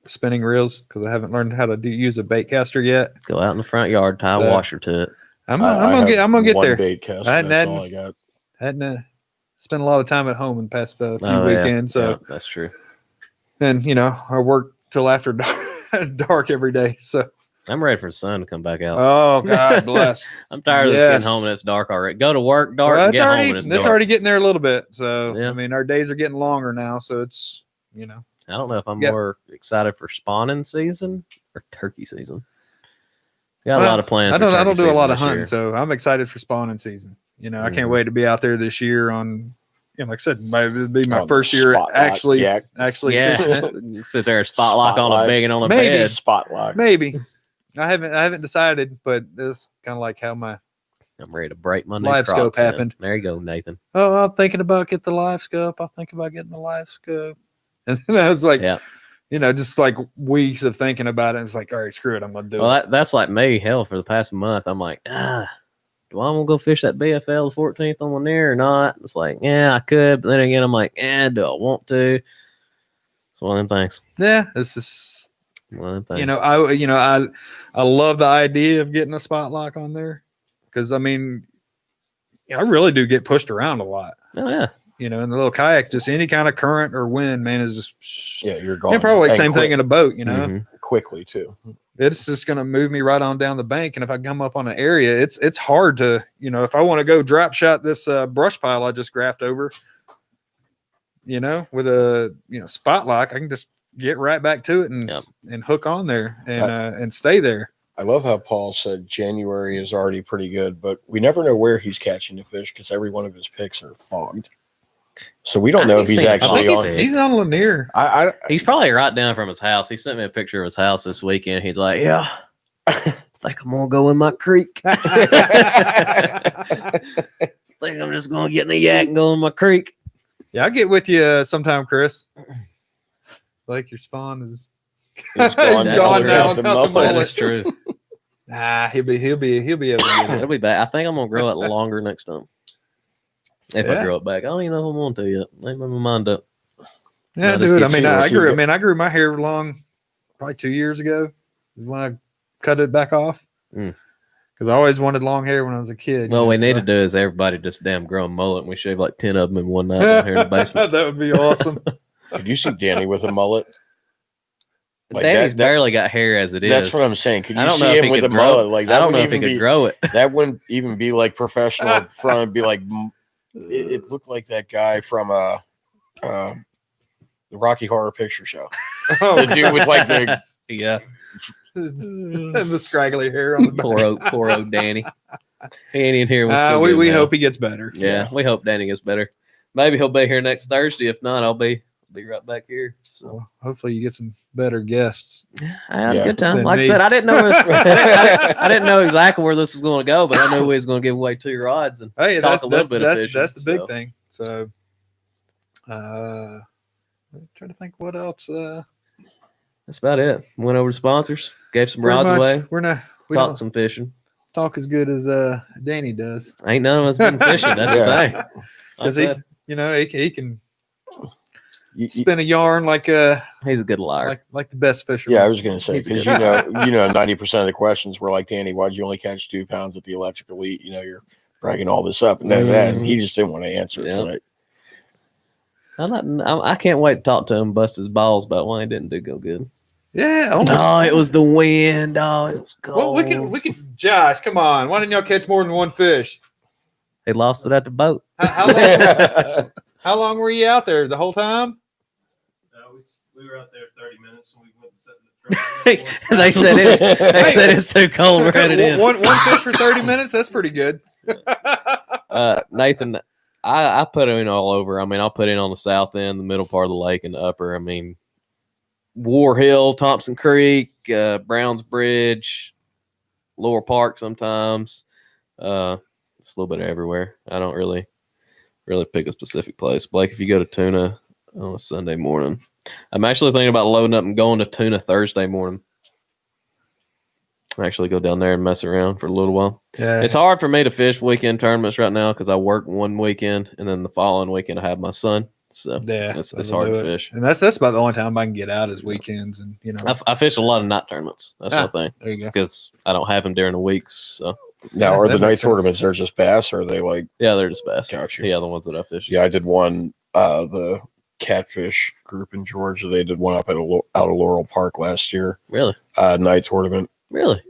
Speaker 2: spinning reels because I haven't learned how to use a bait caster yet.
Speaker 1: Go out in the front yard, tie a
Speaker 2: So-
Speaker 1: washer to it.
Speaker 2: I'm gonna get
Speaker 3: one
Speaker 2: there.
Speaker 3: Bait cast,
Speaker 2: I hadn't
Speaker 3: that's
Speaker 2: had-
Speaker 3: all I got.
Speaker 2: Hadn't spent a lot of time at home in the past few
Speaker 1: Oh,
Speaker 2: weekends.
Speaker 1: yeah.
Speaker 2: So
Speaker 1: Yeah, that's true.
Speaker 2: and I work till after dark every day. So
Speaker 1: I'm ready for the sun to come back out.
Speaker 2: oh God bless.
Speaker 1: I'm tired of this
Speaker 2: yes.
Speaker 1: getting home and it's dark already. Go to work dark
Speaker 2: Well,
Speaker 1: and
Speaker 2: it's
Speaker 1: get
Speaker 2: already
Speaker 1: home and it's
Speaker 2: it's
Speaker 1: dark.
Speaker 2: already getting there a little bit. So
Speaker 1: Yeah.
Speaker 2: I mean, our days are getting longer now. So it's
Speaker 1: I don't know if I'm
Speaker 2: Yeah.
Speaker 1: more excited for spawning season or turkey season. Got a
Speaker 2: Well,
Speaker 1: lot of plans.
Speaker 2: I don't
Speaker 1: for turkey
Speaker 2: do a lot
Speaker 1: season
Speaker 2: of
Speaker 1: this year.
Speaker 2: hunting, so I'm excited for spawning season. I
Speaker 1: Mhm.
Speaker 2: can't wait to be out there this year on. Like I said, it'll be my
Speaker 3: On
Speaker 2: first
Speaker 3: the
Speaker 2: year
Speaker 3: spotlight,
Speaker 2: actually
Speaker 3: yeah.
Speaker 2: fishing it.
Speaker 1: Yeah, sit there, spotlight on a
Speaker 3: Spotlight.
Speaker 1: big and on a
Speaker 2: Maybe.
Speaker 1: bed.
Speaker 3: Spotlight.
Speaker 2: Maybe I haven't decided, but this kind of like how my
Speaker 1: I'm ready to break my new
Speaker 2: Live scope
Speaker 1: Crocs in.
Speaker 2: happened.
Speaker 1: There you go, Nathan.
Speaker 2: I'm thinking about getting the live scope. I'm thinking about getting the live scope, and then I was like,
Speaker 1: Yeah.
Speaker 2: just like weeks of thinking about it. It's like, all right, screw it, I'm gonna do
Speaker 1: Well,
Speaker 2: it.
Speaker 1: that's like me. Hell, for the past month, I'm like, do I want to go fish that BFL the 14th on Lanier or not? It's like, yeah, I could, but then again, I'm like, do I want to? It's one of them things.
Speaker 2: Yeah, this is
Speaker 1: One of them things.
Speaker 2: I love the idea of getting a spot lock on there because I mean, I really do get pushed around a lot.
Speaker 1: Oh yeah,
Speaker 2: In the little kayak, just any kind of current or wind, man, is just
Speaker 3: Yeah, you're gone.
Speaker 2: and probably like
Speaker 3: And
Speaker 2: same thing in a boat.
Speaker 1: Mhm.
Speaker 3: quickly too.
Speaker 2: It's just going to move me right on down the bank. And if I come up on an area, it's hard to, if I want to go drop shot this brush pile I just graphed over, with a, spot lock, I can just get right back to it and,
Speaker 1: Yep.
Speaker 2: and hook on there and stay there.
Speaker 3: I love how Paul said January is already pretty good, but we never know where he's catching the fish because every one of his picks are fogged. So we don't know if he's
Speaker 1: I
Speaker 3: actually
Speaker 1: think
Speaker 3: on.
Speaker 2: He's on Lanier.
Speaker 3: I
Speaker 1: he's probably right down from his house. He sent me a picture of his house this weekend. He's like, yeah, think I'm gonna go in my creek. Think I'm just gonna get in the yak and go in my creek.
Speaker 2: Yeah, I'll get with you sometime, Chris. Like your spawn is
Speaker 3: He's gone,
Speaker 1: That's
Speaker 2: gone
Speaker 1: true.
Speaker 2: now.
Speaker 3: without the
Speaker 2: without the
Speaker 3: mullet.
Speaker 1: That is true.
Speaker 2: He'll be able to get
Speaker 1: It'll
Speaker 2: it.
Speaker 1: be back. I think I'm gonna grow it longer next time. If I
Speaker 2: Yeah.
Speaker 1: grow it back, I don't even know if I want to yet. I made my mind up.
Speaker 2: Yeah,
Speaker 1: No, just
Speaker 2: dude. I
Speaker 1: keep
Speaker 2: mean,
Speaker 1: seeing
Speaker 2: I
Speaker 3: what
Speaker 2: grew.
Speaker 3: you
Speaker 2: I mean, I grew my hair long, probably 2 years ago when I cut it back off.
Speaker 1: Mm.
Speaker 2: Because I always wanted long hair when I was a kid.
Speaker 1: Well,
Speaker 2: you
Speaker 1: we
Speaker 2: know,
Speaker 1: need to
Speaker 2: 'cause
Speaker 1: do is everybody just damn grow a mullet, and we shave like 10 of them in one night down here in the basement.
Speaker 2: That would be awesome.
Speaker 3: Could you see Danny with a mullet? Like
Speaker 1: Danny's
Speaker 3: that-
Speaker 1: barely got hair as it is.
Speaker 3: That's what I'm saying. Could
Speaker 1: I
Speaker 3: you
Speaker 1: don't
Speaker 3: see
Speaker 1: know if
Speaker 3: him
Speaker 1: he
Speaker 3: with a
Speaker 1: could grow.
Speaker 3: mullet? Like that
Speaker 1: I don't know if
Speaker 3: wouldn't
Speaker 1: he
Speaker 3: even
Speaker 1: could
Speaker 3: be.
Speaker 1: grow it.
Speaker 3: That wouldn't even be like professional up front. It'd be like it looked like that guy from the Rocky Horror Picture Show.
Speaker 2: Oh,
Speaker 3: The dude with like the
Speaker 1: Yeah,
Speaker 2: the scraggly hair on the back.
Speaker 1: poor old Danny. He ain't in here. What's still
Speaker 2: We
Speaker 1: good now.
Speaker 2: hope he gets better.
Speaker 1: Yeah, we hope Danny gets better. Maybe he'll be here next Thursday. If not, I'll be right back here. So
Speaker 2: Well, hopefully you get some better guests.
Speaker 1: I had
Speaker 3: Yeah.
Speaker 1: a good time.
Speaker 2: Than
Speaker 1: Like I
Speaker 2: me.
Speaker 1: said, I didn't know. I didn't know exactly where this was going to go, but I knew we was going to give away 2 rods and
Speaker 2: Hey,
Speaker 1: talk
Speaker 2: that's
Speaker 1: a little
Speaker 2: that's
Speaker 1: bit
Speaker 2: that's,
Speaker 1: of fishing.
Speaker 2: that's the big
Speaker 1: so.
Speaker 2: thing. So, I'm trying to think what else.
Speaker 1: That's about it. Went over to sponsors, gave some
Speaker 2: Pretty
Speaker 1: rods
Speaker 2: much,
Speaker 1: away,
Speaker 2: we
Speaker 1: talked
Speaker 2: don't
Speaker 1: some fishing.
Speaker 2: talk as good as Danny does.
Speaker 1: Ain't none of us been fishing. That's the
Speaker 3: Yeah.
Speaker 1: thing. Like I
Speaker 2: 'Cause he-
Speaker 1: said,
Speaker 2: He can
Speaker 3: you-
Speaker 2: spin a yarn like
Speaker 1: he's a good liar.
Speaker 2: the best fisherman.
Speaker 3: yeah, I was gonna say
Speaker 1: He's a
Speaker 3: because
Speaker 1: good
Speaker 3: you know 90% of the questions were like, Danny, why'd you only catch 2 pounds at the Electric Elite? You know, you're bragging all this up and that, and he just didn't want to answer it.
Speaker 1: Yeah.
Speaker 3: So like,
Speaker 1: I can't wait to talk to him, bust his balls about why he didn't do go good.
Speaker 2: Yeah. Oh,
Speaker 1: No, it was the wind. Oh, it was
Speaker 2: well,
Speaker 1: cold.
Speaker 2: we can. Josh, come on. Why didn't y'all catch more than one fish?
Speaker 1: He lost it at the boat.
Speaker 2: How long were you out there? The whole time?
Speaker 4: We were out there 30 minutes and we went and sat in the truck.
Speaker 1: They said it's too cold. We're headed in.
Speaker 2: One fish for 30 minutes? That's pretty good.
Speaker 1: Nathan, I put in all over. I mean, I'll put in on the south end, the middle part of the lake, and the upper. I mean, War Hill, Thompson Creek, Browns Bridge, Lower Park sometimes. It's a little bit everywhere. I don't really pick a specific place. Blake, if you go to Tuna on a Sunday morning, I'm actually thinking about loading up and going to Tuna Thursday morning. Actually go down there and mess around for a little while.
Speaker 2: Yeah.
Speaker 1: It's hard for me to fish weekend tournaments right now because I work one weekend and then the following weekend I have my son. So
Speaker 2: Yeah,
Speaker 1: it's
Speaker 2: that'll
Speaker 1: hard
Speaker 2: do
Speaker 1: to
Speaker 2: it.
Speaker 1: fish.
Speaker 2: And that's about the only time I can get out is weekends. And,
Speaker 1: I fish a lot of night tournaments. That's my thing.
Speaker 2: there you go.
Speaker 1: Because I don't have them during the weeks. So
Speaker 3: now,
Speaker 2: Yeah,
Speaker 3: are
Speaker 2: that
Speaker 3: the night
Speaker 2: makes sense.
Speaker 3: tournaments? They're just bass, or are they like?
Speaker 1: yeah, they're just bass.
Speaker 3: Gotcha.
Speaker 1: Yeah, the ones that I fish.
Speaker 3: Yeah, I did one. The catfish group in Georgia. They did one up at out of Laurel Park last year.
Speaker 1: Really?
Speaker 3: Night tournament.
Speaker 1: Really?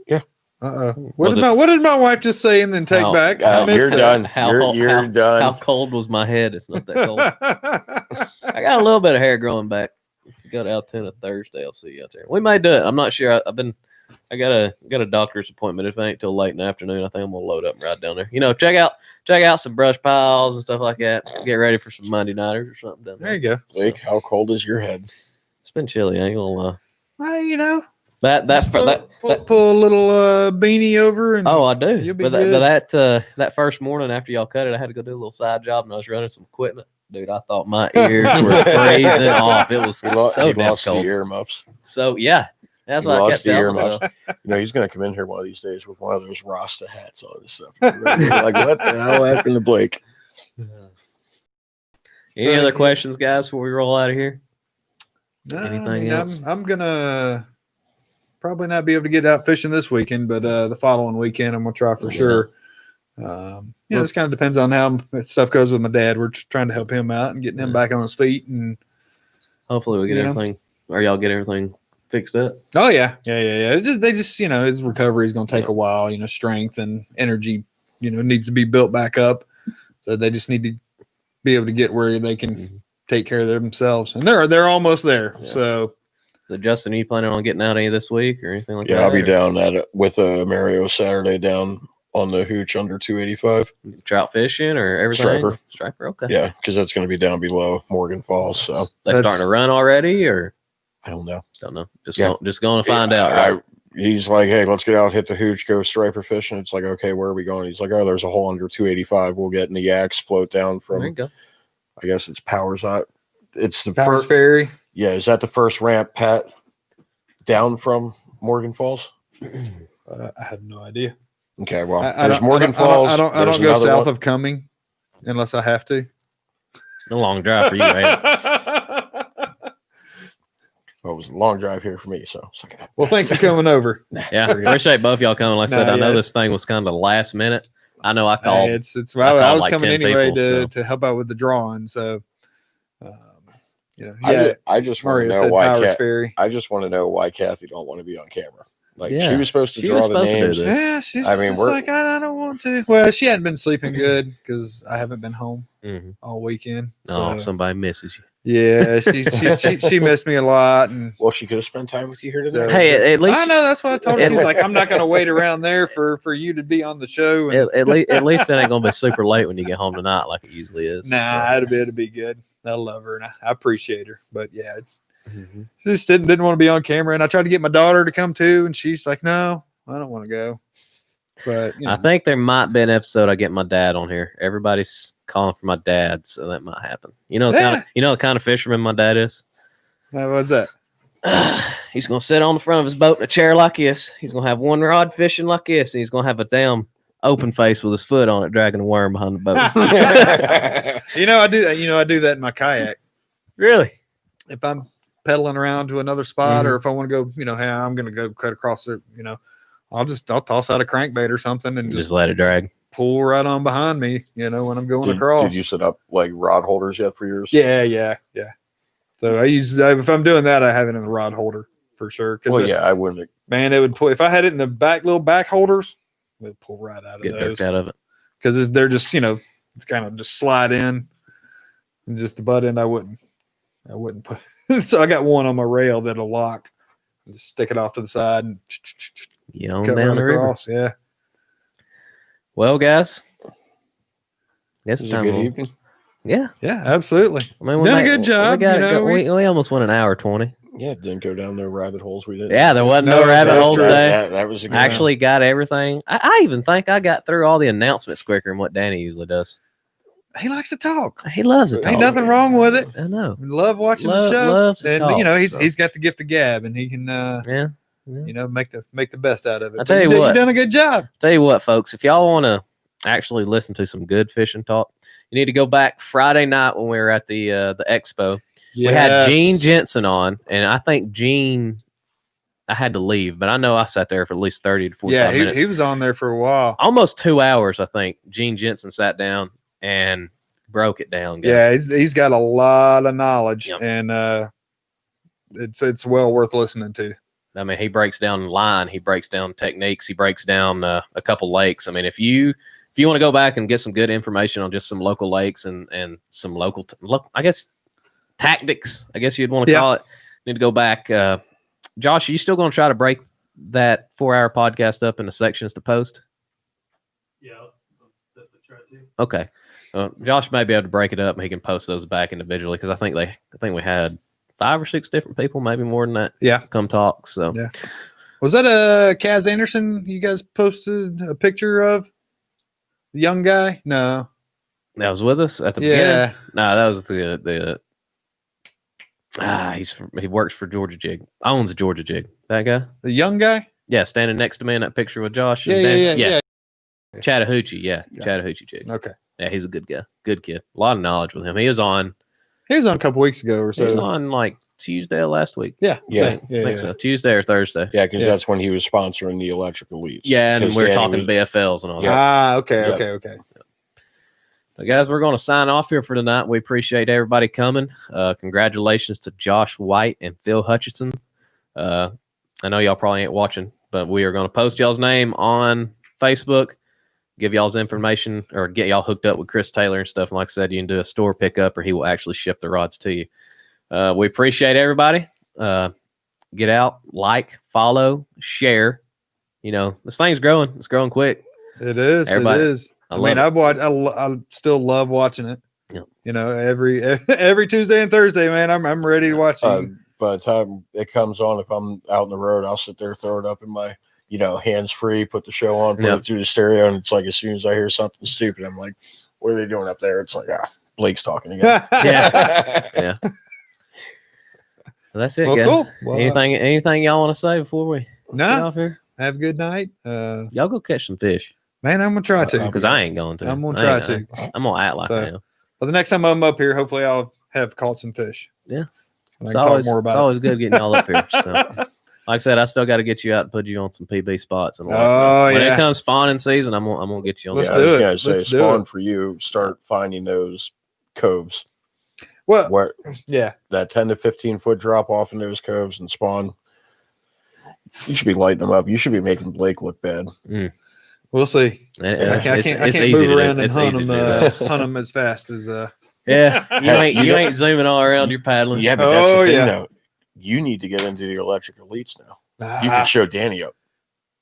Speaker 2: Uh-oh.
Speaker 1: Was
Speaker 2: What did my wife just say and then take
Speaker 1: How-
Speaker 2: back? I missed
Speaker 3: You're
Speaker 2: that.
Speaker 3: done.
Speaker 1: How-
Speaker 3: You're
Speaker 1: how-
Speaker 3: done.
Speaker 1: How cold was my head? It's not that cold. I got a little bit of hair growing back. If you go to Altoona Thursday, I'll see you out there. We may do it. I'm not sure. I got a doctor's appointment. If it ain't till late in the afternoon, I think I'm gonna load up and ride down there. Check out some brush piles and stuff like that. Get ready for some Monday nighters or something down
Speaker 2: There
Speaker 1: there.
Speaker 2: you go.
Speaker 3: Blake, how cold is your head?
Speaker 1: It's been chilly. I ain't gonna lie.
Speaker 2: Well,
Speaker 1: That
Speaker 2: pull a little beanie over and
Speaker 1: oh, I do.
Speaker 2: You'll be
Speaker 1: But
Speaker 2: good.
Speaker 1: that first morning after y'all cut it, I had to go do a little side job and I was running some equipment. Dude, I thought my ears were freezing off. It was
Speaker 3: He
Speaker 1: so damn
Speaker 3: lost the
Speaker 1: cold.
Speaker 3: earmuffs.
Speaker 1: So yeah, that's
Speaker 3: He
Speaker 1: what I
Speaker 3: lost
Speaker 1: kept
Speaker 3: the
Speaker 1: telling
Speaker 3: earmuffs.
Speaker 1: myself.
Speaker 3: He's gonna come in here one of these days with one of those Rasta hats on and stuff. You're like, what the hell happened to Blake?
Speaker 1: Any other questions, guys, before we roll out of here?
Speaker 2: No,
Speaker 1: Anything else?
Speaker 2: I'm gonna probably not be able to get out fishing this weekend, but the following weekend I'm gonna try for
Speaker 1: Yeah.
Speaker 2: sure. It just kind of depends on how stuff goes with my dad. We're just trying to help him out and getting him
Speaker 1: Yeah.
Speaker 2: back on his feet. And
Speaker 1: Hopefully we get
Speaker 2: You know?
Speaker 1: everything, or y'all get everything fixed up.
Speaker 2: oh yeah. They just his recovery is gonna take a while. Strength and energy, needs to be built back up. So they just need to be able to get where they can
Speaker 1: Mhm.
Speaker 2: take care of themselves, and they're almost there.
Speaker 1: Yeah.
Speaker 2: So
Speaker 1: So Justin, are you planning on getting out any this week or anything like that?
Speaker 3: Yeah, I'll be
Speaker 1: or
Speaker 3: down with Mario Saturday down on the hooch under 285.
Speaker 1: trout fishing or everything? Striper, okay.
Speaker 3: Yeah, because that's going to be down below Morgan Falls. So
Speaker 1: They
Speaker 2: That's-
Speaker 1: starting to run already, or
Speaker 3: I don't know.
Speaker 1: don't know. Just
Speaker 3: Yeah.
Speaker 1: going to find out. Right?
Speaker 3: he's like, hey, let's get out, hit the hooch, go striper fishing. It's like, okay, where are we going? He's like, oh, there's a hole under 285. We'll get in the yaks, float down
Speaker 1: There you
Speaker 3: from,
Speaker 1: go.
Speaker 3: I guess it's Powers Hot. It's the
Speaker 2: Powers
Speaker 3: first,
Speaker 2: Ferry.
Speaker 3: yeah, is that the first ramp, Pat, down from Morgan Falls?
Speaker 2: I have no idea.
Speaker 3: Okay, well,
Speaker 2: I
Speaker 3: there's
Speaker 2: don't-
Speaker 3: Morgan
Speaker 2: I don't-
Speaker 3: Falls.
Speaker 2: I don't
Speaker 3: there's
Speaker 2: go
Speaker 3: another
Speaker 2: south
Speaker 3: one.
Speaker 2: of Cumming unless I have to.
Speaker 1: A long drive for you, right?
Speaker 3: Well, it was a long drive here for me, so suck it up.
Speaker 2: Well, thanks for coming over.
Speaker 1: Yeah, appreciate both y'all coming. Like I said,
Speaker 2: No,
Speaker 1: I know
Speaker 2: yeah.
Speaker 1: this thing was kind of last minute. I know I called.
Speaker 2: Hey, it's
Speaker 1: I
Speaker 2: I
Speaker 1: called
Speaker 2: was
Speaker 1: like
Speaker 2: coming
Speaker 1: 10
Speaker 2: anyway
Speaker 1: people,
Speaker 2: to help out with the drawing. So, yeah,
Speaker 3: I just want to
Speaker 2: Mario
Speaker 3: know
Speaker 2: said
Speaker 3: why.
Speaker 2: Powers Ferry.
Speaker 3: I just want to know why Kathy don't want to be on camera. Like
Speaker 1: Yeah,
Speaker 3: she was supposed to
Speaker 1: she
Speaker 3: draw
Speaker 1: was
Speaker 3: the
Speaker 1: supposed to do
Speaker 3: names.
Speaker 1: this.
Speaker 2: Yeah, she's
Speaker 3: I mean,
Speaker 2: just
Speaker 3: we're-
Speaker 2: like I don't want to. Well, she hadn't been sleeping good because I haven't been home
Speaker 1: Mhm.
Speaker 2: all weekend.
Speaker 1: Oh,
Speaker 2: So,
Speaker 1: somebody misses you.
Speaker 2: yeah, she missed me a lot, and
Speaker 3: Well, she could have spent time with you here
Speaker 2: So-
Speaker 3: today.
Speaker 1: Hey, at least
Speaker 2: I know that's what I told her.
Speaker 1: At
Speaker 2: She's
Speaker 1: le-
Speaker 2: like, I'm not going to wait around there for you to be on the show. And,
Speaker 1: at least it ain't gonna be super late when you get home tonight, like it usually is.
Speaker 2: nah, it'll be good. I love her and I appreciate her, but yeah,
Speaker 1: Mhm.
Speaker 2: she just didn't want to be on camera. And I tried to get my daughter to come too, and she's like, no, I don't want to go. But you know,
Speaker 1: I think there might be an episode I get my dad on here. Everybody's calling for my dad, so that might happen. You know, the kind of fisherman my dad is.
Speaker 2: what's that?
Speaker 1: He's gonna sit on the front of his boat in a chair like this. He's gonna have one rod fishing like this, and he's gonna have a damn open face with his foot on it, dragging a worm behind the boat.
Speaker 2: I do that. I do that in my kayak.
Speaker 1: Really?
Speaker 2: If I'm pedaling around to another spot,
Speaker 1: Mm-hmm.
Speaker 2: or if I want to go, hey, I'm going to go cut across there. I'll toss out a crankbait or something and
Speaker 1: Just
Speaker 2: just
Speaker 1: let it drag.
Speaker 2: pull right on behind me. When I'm going
Speaker 3: did,
Speaker 2: across.
Speaker 3: did you set up like rod holders yet for yours?
Speaker 2: Yeah. So I use if I'm doing that, I have it in the rod holder for sure. Because
Speaker 3: Well, yeah, I wouldn't.
Speaker 2: man, it would pull. If I had it in the little back holders, it would pull right out of
Speaker 1: Get
Speaker 2: those
Speaker 1: dirt out of it.
Speaker 2: because they're just it's kind of just slide in, and just the butt end. I wouldn't put. So I got one on my rail that'll lock. Just stick it off to the side and
Speaker 1: You know,
Speaker 2: cut
Speaker 1: down
Speaker 2: right
Speaker 1: the river.
Speaker 2: across. Yeah.
Speaker 1: Well, guys, guess
Speaker 3: Is
Speaker 1: it's
Speaker 3: it a
Speaker 1: time.
Speaker 3: good
Speaker 1: to-
Speaker 3: evening?
Speaker 1: Yeah,
Speaker 2: Yeah, absolutely.
Speaker 1: I mean,
Speaker 2: Done a good job,
Speaker 1: We almost went an hour 20.
Speaker 3: Yeah, didn't go down no rabbit holes. We didn't.
Speaker 1: Yeah, there wasn't
Speaker 2: No,
Speaker 1: no rabbit
Speaker 2: that's
Speaker 1: holes
Speaker 2: true.
Speaker 1: today.
Speaker 3: That was a good
Speaker 1: Actually, got everything. I even think I got through all the announcements quicker than what Danny usually does.
Speaker 2: He likes to talk.
Speaker 1: He loves it.
Speaker 2: Ain't nothing wrong with it.
Speaker 1: I know.
Speaker 2: Love watching
Speaker 1: Love-
Speaker 2: the show.
Speaker 1: loves to
Speaker 2: And
Speaker 1: talk,
Speaker 2: he's
Speaker 1: so.
Speaker 2: he's got the gift of gab, and he can
Speaker 1: Yeah.
Speaker 2: make the best out of it.
Speaker 1: I'll tell you
Speaker 2: But
Speaker 1: what.
Speaker 2: you done a good job.
Speaker 1: Tell you what, folks, if y'all want to actually listen to some good fishing talk, you need to go back Friday night when we were at the expo. We had Gene Jensen on, and I think Gene, I had to leave, but I know I sat there for at least 30 to 45 minutes.
Speaker 2: He was on there for a while.
Speaker 1: Almost 2 hours, I think. Gene Jensen sat down and broke it down. Guys.
Speaker 2: Yeah, he's got a lot of knowledge,
Speaker 1: Yep.
Speaker 2: and it's well worth listening to.
Speaker 1: I mean, he breaks down line, he breaks down techniques, he breaks down a couple lakes. I mean, if you want to go back and get some good information on just some local lakes and some local, I guess, tactics, I guess you'd want to call it, you need to go back. Josh, are you still going to try to break that 4-hour podcast up into sections to post?
Speaker 4: Yeah, I'll definitely try to.
Speaker 1: Okay. Josh may be able to break it up and he can post those back individually because I think we had 5 or 6 different people, maybe more than that.
Speaker 2: Yeah.
Speaker 1: Come talk. So
Speaker 2: Yeah. Was that Kaz Anderson you guys posted a picture of? The young guy? No.
Speaker 1: that was with us at the beginning.
Speaker 2: Yeah.
Speaker 1: No, that was the he works for Georgia Jig. Owns Georgia Jig. That guy?
Speaker 2: The young guy?
Speaker 1: Yeah, standing next to me in that picture with Josh. and
Speaker 2: Yeah.
Speaker 1: Dan. Chattahoochee, yeah.
Speaker 2: Yeah.
Speaker 1: Chattahoochee Jig.
Speaker 2: Okay.
Speaker 1: Yeah, he's a good guy. Good kid. A lot of knowledge with him. He was on
Speaker 2: a couple weeks ago or
Speaker 1: he was
Speaker 2: so.
Speaker 1: on like Tuesday of last week.
Speaker 2: Yeah.
Speaker 3: Yeah.
Speaker 1: I think so. Tuesday or Thursday.
Speaker 3: Yeah, because
Speaker 2: Yeah.
Speaker 3: that's when he was sponsoring the Electric Elites.
Speaker 1: Yeah, and
Speaker 3: 'Cause
Speaker 1: we were
Speaker 3: Danny
Speaker 1: talking
Speaker 3: was-
Speaker 1: BFLs and all that.
Speaker 2: Ah, okay,
Speaker 3: Yeah.
Speaker 2: okay.
Speaker 1: So guys, we're going to sign off here for tonight. We appreciate everybody coming. Congratulations to Josh White and Phil Hutchinson. I know y'all probably ain't watching, but we are going to post y'all's name on Facebook, give y'all's information, or get y'all hooked up with Chris Taylor and stuff. And like I said, you can do a store pickup, or he will actually ship the rods to you. We appreciate everybody. Get out, like, follow, share. You know, this thing's growing. It's growing quick.
Speaker 2: It is.
Speaker 1: Everybody-
Speaker 2: It is. I
Speaker 1: love
Speaker 2: mean,
Speaker 1: it.
Speaker 2: I've watched. I still love watching it.
Speaker 1: Yep.
Speaker 2: Every Tuesday and Thursday, man. I'm ready to watch you.
Speaker 3: by the time it comes on, if I'm out on the road, I'll sit there, throw it up in my, hands free, put the show on, put it through the stereo, and it's like as soon as I hear something stupid, I'm like, what are they doing up there? It's like, Blake's talking again.
Speaker 1: Yeah. Well, that's it,
Speaker 2: Well,
Speaker 1: guys.
Speaker 2: cool. Well,
Speaker 1: Anything y'all want to say before we get off here?
Speaker 2: Have a good night.
Speaker 1: Y'all go catch some fish.
Speaker 2: Man, I'm gonna try to.
Speaker 1: Because I ain't going to.
Speaker 2: I'm gonna try to.
Speaker 1: I'm gonna act like I am.
Speaker 2: Well, the next time I'm up here, hopefully I'll have caught some fish.
Speaker 1: Yeah.
Speaker 2: It's always
Speaker 1: good getting y'all up here. So, like I said, I still got to get you out and put you on some PB spots. And when it comes spawning season, I'm gonna get you on.
Speaker 3: I was gonna say, spawn for you. Start finding those coves.
Speaker 2: Well,
Speaker 3: that 10 to 15 foot drop off in those coves and spawn. You should be lighting them up. You should be making Blake look bad.
Speaker 2: We'll see.
Speaker 1: I
Speaker 2: can't move around and hunt them as fast as.
Speaker 1: You ain't zooming all around your paddling.
Speaker 3: Yeah, but that's the thing, though. You need to get into the electric elites now. You can show Danny up.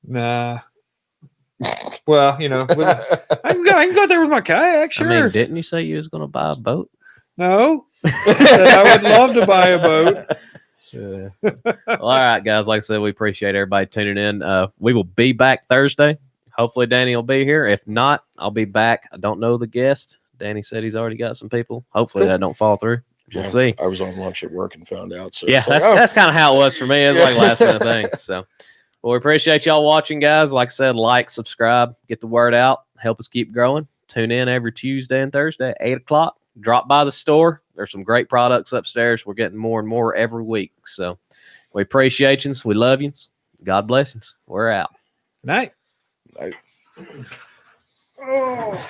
Speaker 2: Nah. Well, I can go there with my kayak. Sure.
Speaker 1: I mean, didn't you say you was going to buy a boat?
Speaker 2: No. I would love to buy a boat.
Speaker 1: Well, all right, guys. Like I said, we appreciate everybody tuning in. We will be back Thursday. Hopefully, Danny will be here. If not, I'll be back. I don't know the guest. Danny said he's already got some people. Hopefully, that don't fall through. We'll see.
Speaker 3: I was on lunch at work and found out. So
Speaker 1: yeah, that's kind of how it was for me. It was like last minute thing. So, well, we appreciate y'all watching, guys. Like I said, like, subscribe, get the word out, help us keep growing. Tune in every Tuesday and Thursday at 8:00. Drop by the store. There's some great products upstairs. We're getting more and more every week. So we appreciate you. We love you. God bless you. We're out.
Speaker 2: Night.
Speaker 3: Night.
Speaker 2: Oh.